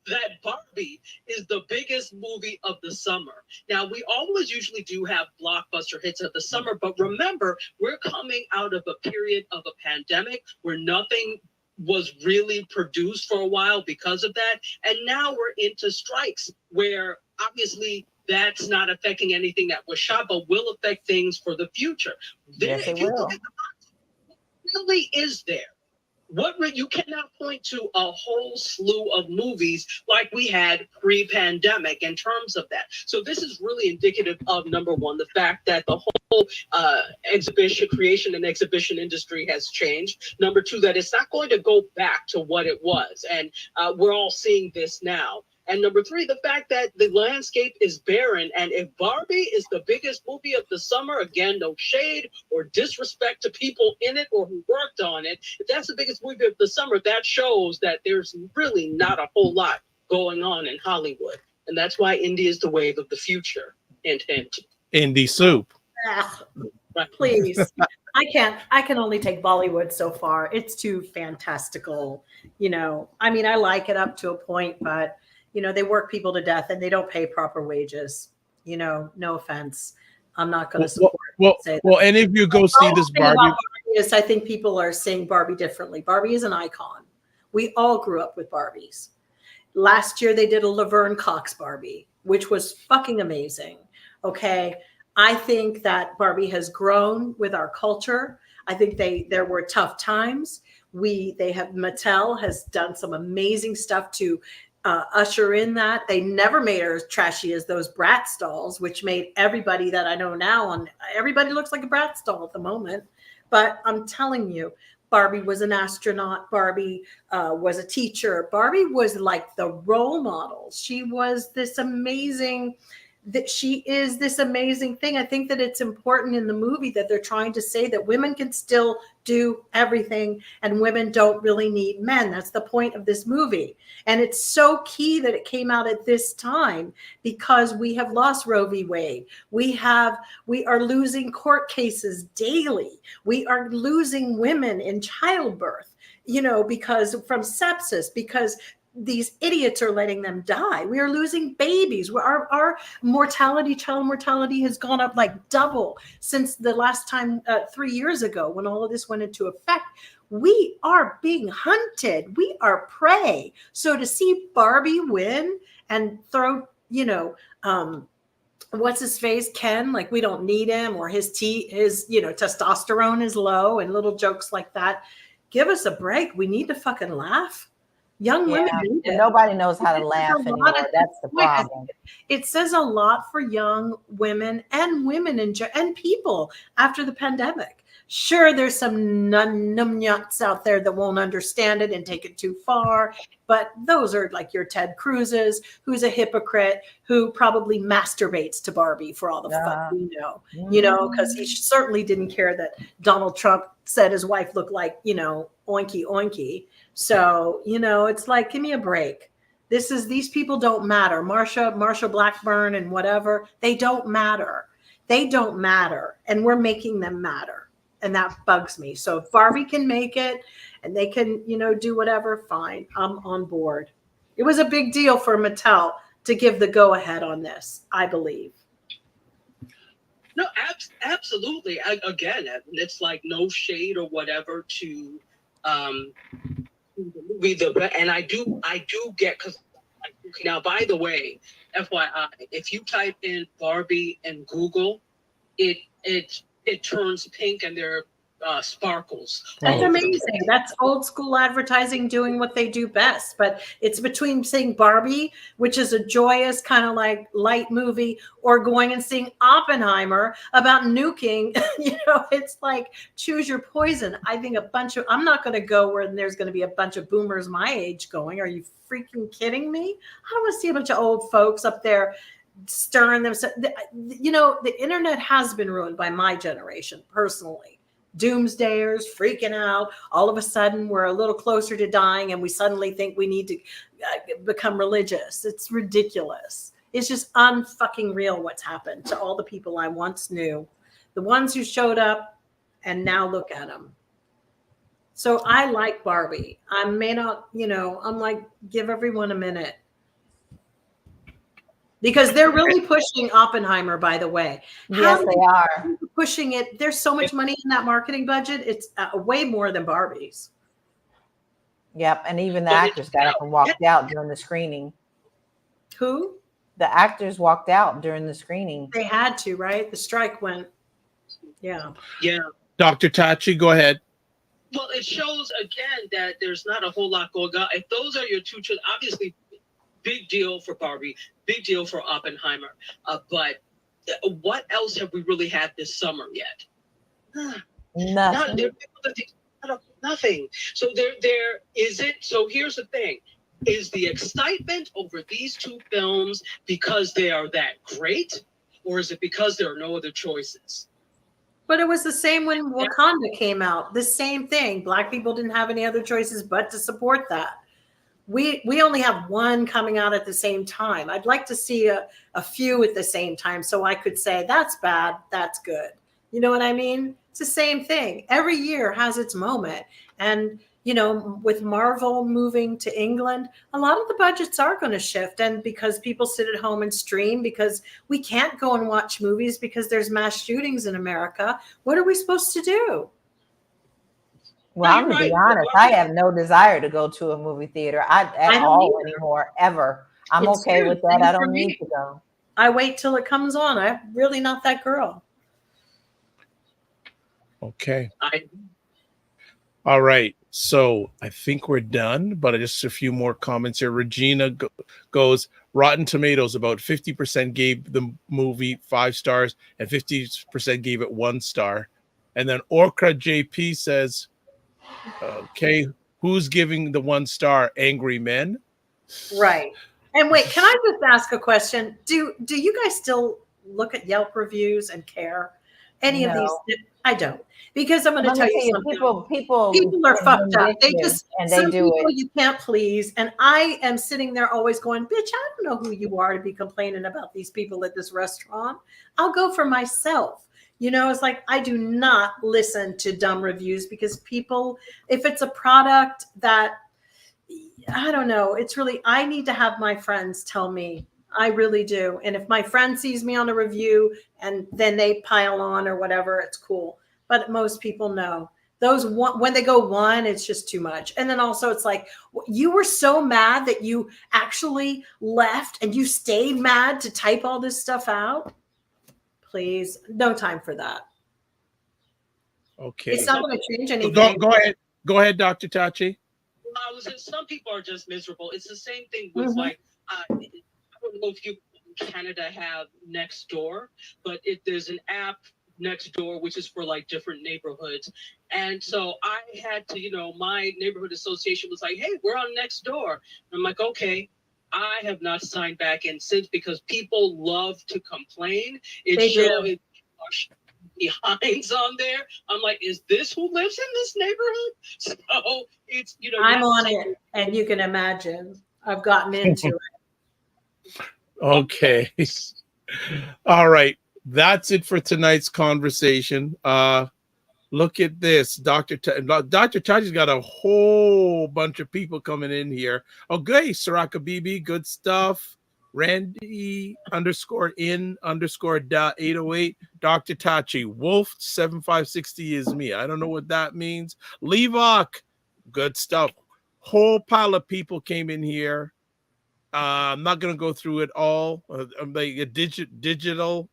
that Barbie is the biggest movie of the summer. Now, we always usually do have blockbuster hits of the summer, but remember, we're coming out of a period of a pandemic where nothing was really produced for a while because of that. And now we're into strikes where obviously that's not affecting anything that was shot, but will affect things for the future. Yes, it will. What really is there? You cannot point to a whole slew of movies like we had pre-pandemic in terms of that. So this is really indicative of, number one, the fact that the whole creation and exhibition industry has changed. Number two, that it's not going to go back to what it was. And we're all seeing this now. And number three, the fact that the landscape is barren. And if Barbie is the biggest movie of the summer, again, no shade or disrespect to people in it or who worked on it, if that's the biggest movie of the summer, that shows that there's really not a whole lot going on in Hollywood. And that's why indie is the wave of the future. Hint, hint. Indie soup. Right. Please. I can only take Bollywood so far. It's too fantastical. You know, I mean, I like it up to a point, but you know, they work people to death and they don't pay proper wages. You know, no offense. I'm not going to support. Well, and if you go see this Barbie, I think people are seeing Barbie differently. Barbie is an icon. We all grew up with Barbies. Last year they did a Laverne Cox Barbie, which was fucking amazing. Okay, I think that Barbie has grown with our culture. I think there were tough times. Mattel has done some amazing stuff to usher in that. They never made her as trashy as those Bratz dolls, which made everybody that I know now, and everybody looks like a Bratz doll at the moment. But I'm telling you, Barbie was an astronaut. Barbie was a teacher. Barbie was like the role model. She was this amazing she is this amazing thing. I think that it's important in the movie that they're trying to say that women can still do everything and women don't really need men. That's the point of this movie. And it's so key that it came out at this time because we have lost Roe v. Wade. We are losing court cases daily. We are losing women in childbirth, you know, because from sepsis, because these idiots are letting them die. We are losing babies. Our mortality, child mortality has gone up like double since the last time 3 years ago when all of this went into effect. We are being hunted. We are prey. So to see Barbie win and throw, you know, what's his face, Ken, like we don't need him, or his testosterone is low and little jokes like that. Give us a break. We need to fucking laugh. Young women, nobody knows how to laugh anymore. That's the problem. It says a lot for young women and women and people after the pandemic. Sure, there's some numbnuts out there that won't understand it and take it too far, but those are like your Ted Cruz's, who's a hypocrite, who probably masturbates to Barbie for all the fuck we know, you know, because he certainly didn't care that Donald Trump said his wife looked like, you know, oinky oinky. So, you know, it's like, give me a break. These people don't matter. Marsha Blackburn and whatever, they don't matter. They don't matter. And we're making them matter. And that bugs me. So if Barbie can make it and they can, you know, do whatever, fine. I'm on board. It was a big deal for Mattel to give the go ahead on this, I believe. No, absolutely. Again, it's like no shade or whatever to and I do get, because now, by the way, FYI, if you type in Barbie in Google, it turns pink and there sparkles. That's amazing. That's old school advertising doing what they do best. But it's between seeing Barbie, which is a joyous kind of like light movie, or going and seeing Oppenheimer about nuking. It's like choose your poison. I think I'm not going to go where there's going to be a bunch of boomers my age going. Are you freaking kidding me? I don't want to see a bunch of old folks up there stirring themselves. The internet has been ruined by my generation personally. Doomsdayers freaking out. All of a sudden, we're a little closer to dying, and we suddenly think we need to become religious. It's ridiculous. It's just unfucking real what's happened to all the people I once knew, the ones who showed up, and now look at them. So I like Barbie. I may not, I'm like, give everyone a minute. Because they're really pushing Oppenheimer, by the way. Yes, they are pushing it. There's so much money in that marketing budget. It's way more than Barbie's. Yep, and even the actors got up and walked out during the screening. Who? The actors walked out during the screening. They had to, right? The strike went. Yeah. Yeah. Dr. Tachi, go ahead. Well, it shows again that there's not a whole lot going on. If those are your two children, obviously, big deal for Barbie, big deal for Oppenheimer. But what else have we really had this summer yet? Nothing. Nothing. So there isn't. So here's the thing. Is the excitement over these two films because they are that great? Or is it because there are no other choices? But it was the same when Wakanda came out. The same thing. Black people didn't have any other choices but to support that. We only have one coming out at the same time. I'd like to see a few at the same time so I could say, that's bad, that's good. You know what I mean? It's the same thing. Every year has its moment. And, with Marvel moving to England, a lot of the budgets are going to shift. And because people sit at home and stream, because we can't go and watch movies because there's mass shootings in America, what are we supposed to do? Well, I'm going to be honest. I have no desire to go to a movie theater at all anymore, ever. I'm okay with that. I don't need to go. I wait till it comes on. I'm really not that girl. Okay. All right. So I think we're done, but just a few more comments here. Regina goes, Rotten Tomatoes, about 50% gave the movie 5 stars and 50% gave it 1 star. And then Orkra JP says, okay, who's giving the 1 star? Angry men? Right. And wait, can I just ask a question? Do you guys still look at Yelp reviews and care? Any of these? I don't. Because I'm going to tell you something. People are fucked up. They just, and they do people it. You can't please. And I am sitting there always going, bitch, I don't know who you are to be complaining about these people at this restaurant. I'll go for myself. It's like, I do not listen to dumb reviews because people, if it's a product that, I don't know, it's really, I need to have my friends tell me. I really do. And if my friend sees me on a review and then they pile on or whatever, it's cool. But most people know those when they go 1, it's just too much. And then also it's like, you were so mad that you actually left and you stayed mad to type all this stuff out. Please, no time for that. Okay. It's not going to change anything. Go ahead, Dr. Tachi. I was saying, some people are just miserable. It's the same thing with like, I don't know if you in Canada have Nextdoor, but there's an app Nextdoor which is for like different neighborhoods. And so I had to, my neighborhood association was like, hey, we're on Nextdoor. I'm like, okay. I have not signed back in since because people love to complain. It shows behinds on there. I'm like, is this who lives in this neighborhood? So it's I'm on it, and you can imagine I've gotten into it. Okay. All right. That's it for tonight's conversation. Look at this. Dr. Tachi's got a whole bunch of people coming in here. Okay, Saraka BB, good stuff. Randy _in_da808. Dr. Tachi. Wolf 7560 is me. I don't know what that means. Levok, good stuff. Whole pile of people came in here. I'm not going to go through it all. Like a digital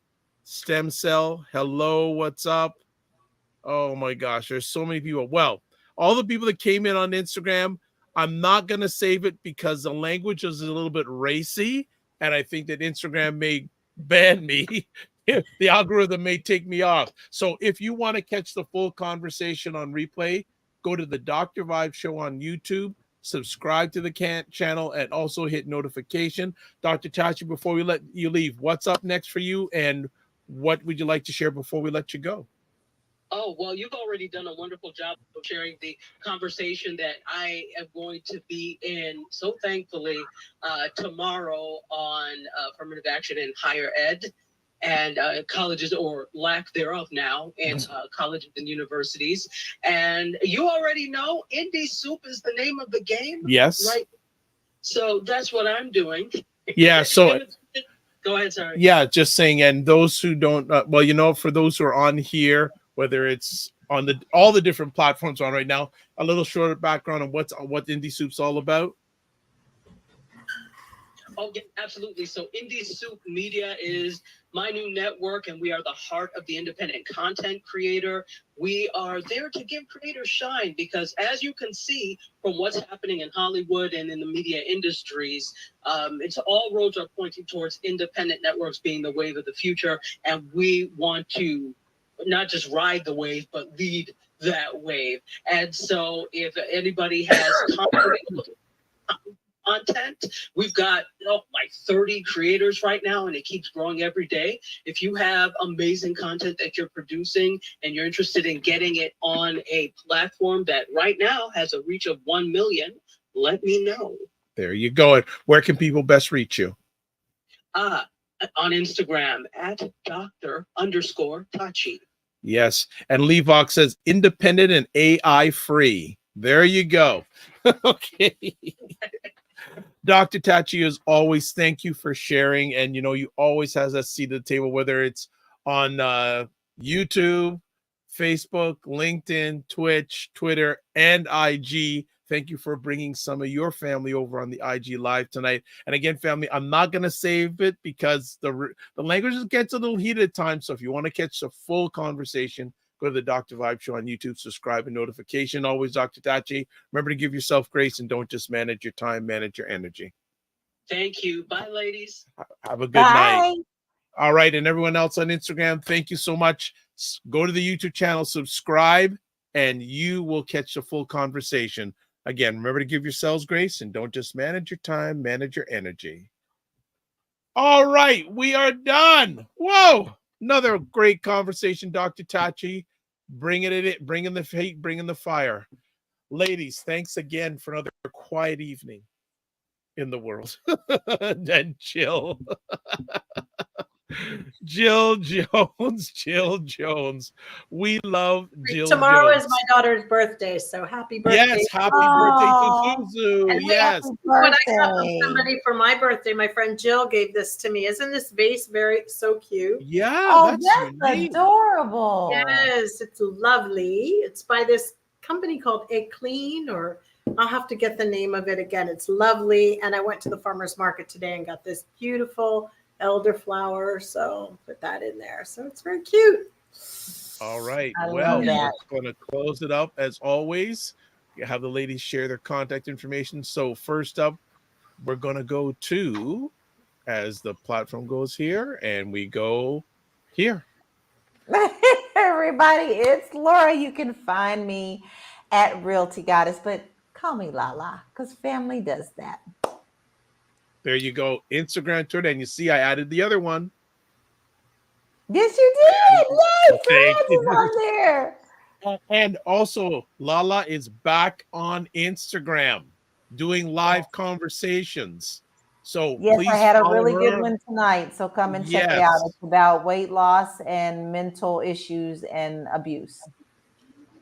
stem cell. Hello, what's up? Oh my gosh, there's so many people. Well, all the people that came in on Instagram, I'm not going to save it because the language is a little bit racy, and I think that Instagram may ban me. The algorithm may take me off. So if you want to catch the full conversation on replay, go to the Dr. Vibe Show on YouTube, subscribe to the channel, and also hit notification. Dr. Tachi, before we let you leave, what's up next for you, and what would you like to share before we let you go? Oh, well, you've already done a wonderful job of sharing the conversation that I am going to be in, so thankfully, tomorrow on affirmative action in higher ed and colleges, or lack thereof now, in colleges and universities. And you already know Indie Soup is the name of the game. Yes. Right? So that's what I'm doing. Yeah, so... Go ahead, sorry. Yeah, just saying, and those who don't, well, you know, for those who are on here, whether it's on all the different platforms on right now, a little shorter background on what Indie Soup's all about. Oh, yeah, absolutely. So Indie Soup Media is my new network, and we are the heart of the independent content creator. We are there to give creators shine because, as you can see from what's happening in Hollywood and in the media industries, it's all roads are pointing towards independent networks being the wave of the future. And we want to not just ride the wave, but lead that wave. And so if anybody has content, we've got like 30 creators right now, and it keeps growing every day. If you have amazing content that you're producing and you're interested in getting it on a platform that right now has a reach of 1 million, let me know. There you go. And where can people best reach you? On Instagram at Dr._Tachi. Yes. And Levox says independent and AI free. There you go. Okay. Dr. Tachi, as always, thank you for sharing. And, you know, you always has a seat at the table, whether it's on YouTube, Facebook, LinkedIn, Twitch, Twitter, and IG. Thank you for bringing some of your family over on the IG Live tonight. And again, family, I'm not going to save it because the language gets a little heated at times. So if you want to catch the full conversation, go to the Dr. Vibe Show on YouTube, subscribe and notification. Always Dr. Tachi. Remember to give yourself grace and don't just manage your time, manage your energy. Thank you. Bye, ladies. Have a good night. All right. And everyone else on Instagram, thank you so much. Go to the YouTube channel, subscribe, and you will catch the full conversation. Again, remember to give yourselves grace and don't just manage your time, manage your energy. All right. We are done. Whoa. Another great conversation, Dr. Tachi. Bringing it, bringing the heat, bringing the fire. Ladies, thanks again for another quiet evening in the world. And Jill. Jill Jones. We love Jill Tomorrow Jones. is my daughter's birthday, so happy birthday. Yes, happy birthday to Zuzu. And Yes. what I got from somebody for my birthday, my friend Jill gave this to me. Isn't this vase so cute? Yeah, Oh, that's unique. adorable. Yes, it's lovely. It's by this company called Clean, or I'll have to get the name of it again. It's lovely. And I went to the farmer's market today and got this beautiful elderflower, so put that in there. So it's very cute. All right. I Well, love that. we're going to close it up as always. You have the ladies share their contact information. So first up, we're going to go to, as the platform goes here, and we go here. Everybody, it's Laura. You can find me at Realty Goddess, but call me LaLa because family does that. There you go. Instagram, Twitter, and you see I added the other one. Yes, you did. Yes, Thank Fred you. is on there. And also, LaLa is back on Instagram doing live conversations. So Yes, please I had a follow really her. good one tonight. So come and check it Yes. out. It's about weight loss and mental issues and abuse.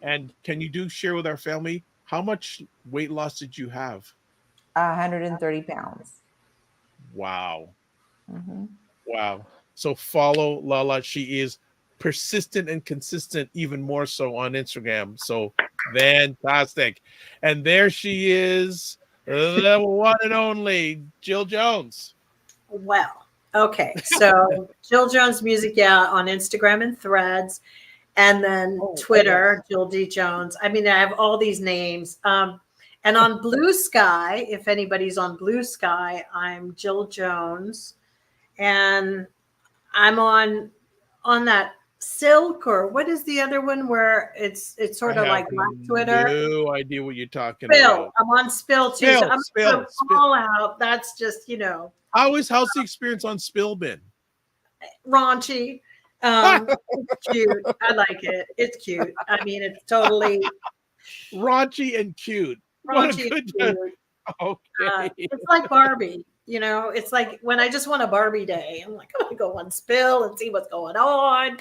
And can you share with our family, how much weight loss did you have? 130 pounds. Wow. Mm-hmm. Wow. So follow LaLa. She is persistent and consistent, even more so on Instagram. So fantastic. And there she is, the one and only Jill Jones. Well, okay. So Jill Jones Music, on Instagram and Threads. And then Twitter, Jill D. Jones. I mean, I have all these names. And on Blue Sky, if anybody's on Blue Sky, I'm Jill Jones. And I'm on that Silk, or what is the other one where it's sort of like Black Twitter? No idea what you're talking Spill. about. I'm on Spill too. So I'm going to call out. That's just, How's the experience on Spill been? Raunchy. It's cute. I like it. It's cute. I mean, it's totally raunchy and cute. Raunchy and cute. Okay. It's like Barbie. It's like when I just want a Barbie day. I'm like, I'm gonna go on Spill and see what's going on.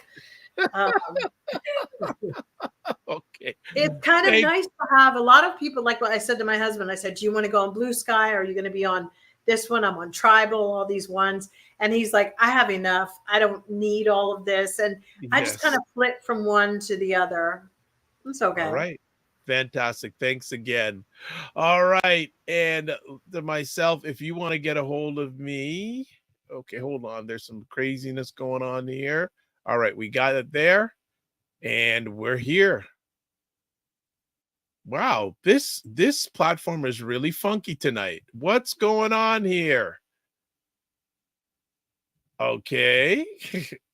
Okay. It's kind of nice to have a lot of people. Like what I said to my husband, I said, do you want to go on Blue Sky, or are you going to be on this one? I'm on Tribal, all these ones. And he's like, I have enough. I don't need all of this. And I just kind of flip from one to the other. It's okay. All right. Fantastic. Thanks again. All right. And to myself, if you want to get a hold of me, okay, hold on. There's some craziness going on here. All right. We got it there. And we're here. Wow. This platform is really funky tonight. What's going on here? Okay.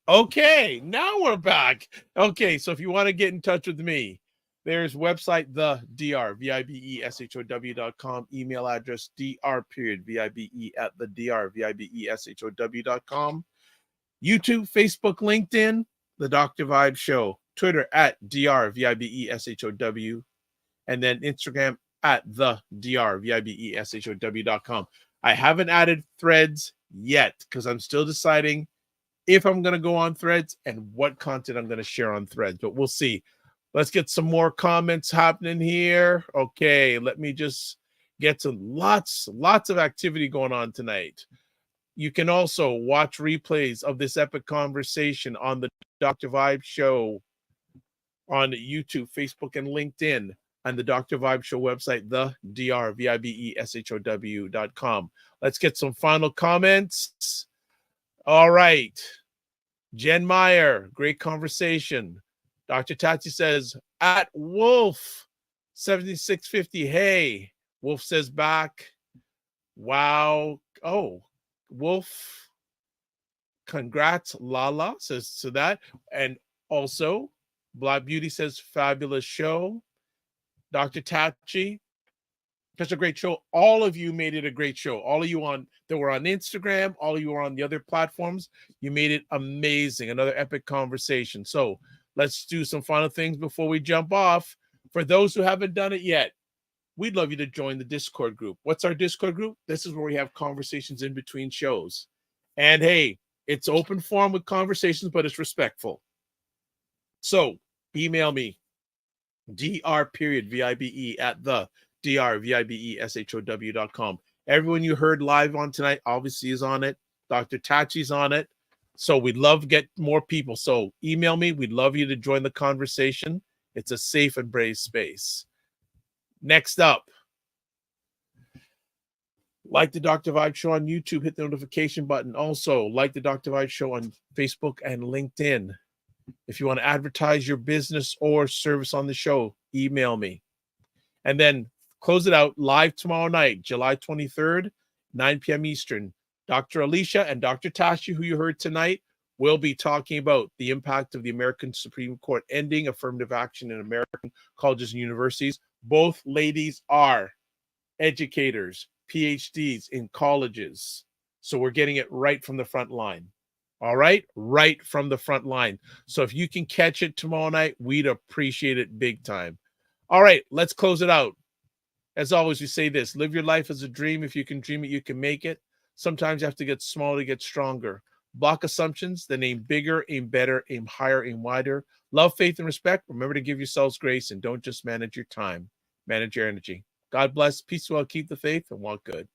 Okay. Now we're back. Okay. So if you want to get in touch with me, there's website, the DR, VIBESHOW.com, email address, DR_VIBE at the DR, VIBESHOW.com, YouTube, Facebook, LinkedIn, The Dr. Vibe Show, Twitter at DR, VIBESHOW, and then Instagram at the DR, VIBESHOW.com. I haven't added Threads yet because I'm still deciding if I'm going to go on Threads and what content I'm going to share on Threads, but we'll see. Let's get some more comments happening here. Okay, let me just get to lots of activity going on tonight. You can also watch replays of this epic conversation on the Dr. Vibe Show on YouTube, Facebook, and LinkedIn, and the Dr. Vibe Show website, the DR, VIBESHOW.com. Let's get some final comments. All right. Jen Meyer, great conversation. Dr. Tati says, at Wolf 7650. Hey, Wolf says back. Wow. Oh, Wolf. Congrats, LaLa says to that. And also, Black Beauty says, fabulous show. Dr. Tachi, such a great show. All of you made it a great show. All of you that were on Instagram, all of you were on the other platforms. You made it amazing. Another epic conversation. So let's do some final things before we jump off. For those who haven't done it yet, we'd love you to join the Discord group. What's our Discord group? This is where we have conversations in between shows. And hey, it's open forum with conversations, but it's respectful. So email me, DR_VIBE at the DR, VIBESHOW.com. Everyone you heard live on tonight obviously is on it. Dr. Tachi's on it. So we'd love to get more people. So email me. We'd love you to join the conversation. It's a safe and brave space. Next up, like the Dr. Vibe Show on YouTube, hit the notification button. Also, like the Dr. Vibe Show on Facebook and LinkedIn. If you want to advertise your business or service on the show, email me. And then close it out live tomorrow night, July 23rd, 9 p.m. Eastern. Dr. Aisha and Dr. Tashi, who you heard tonight, will be talking about the impact of the American Supreme Court ending affirmative action in American colleges and universities. Both ladies are educators, PhDs in colleges. So we're getting it right from the front line. All right? Right from the front line. So if you can catch it tomorrow night, we'd appreciate it big time. All right, let's close it out. As always, we say this: live your life as a dream. If you can dream it, you can make it. Sometimes you have to get smaller to get stronger. Block assumptions, then aim bigger, aim better, aim higher, aim wider. Love, faith, and respect. Remember to give yourselves grace and don't just manage your time. Manage your energy. God bless. Peace, well, keep the faith, and walk good.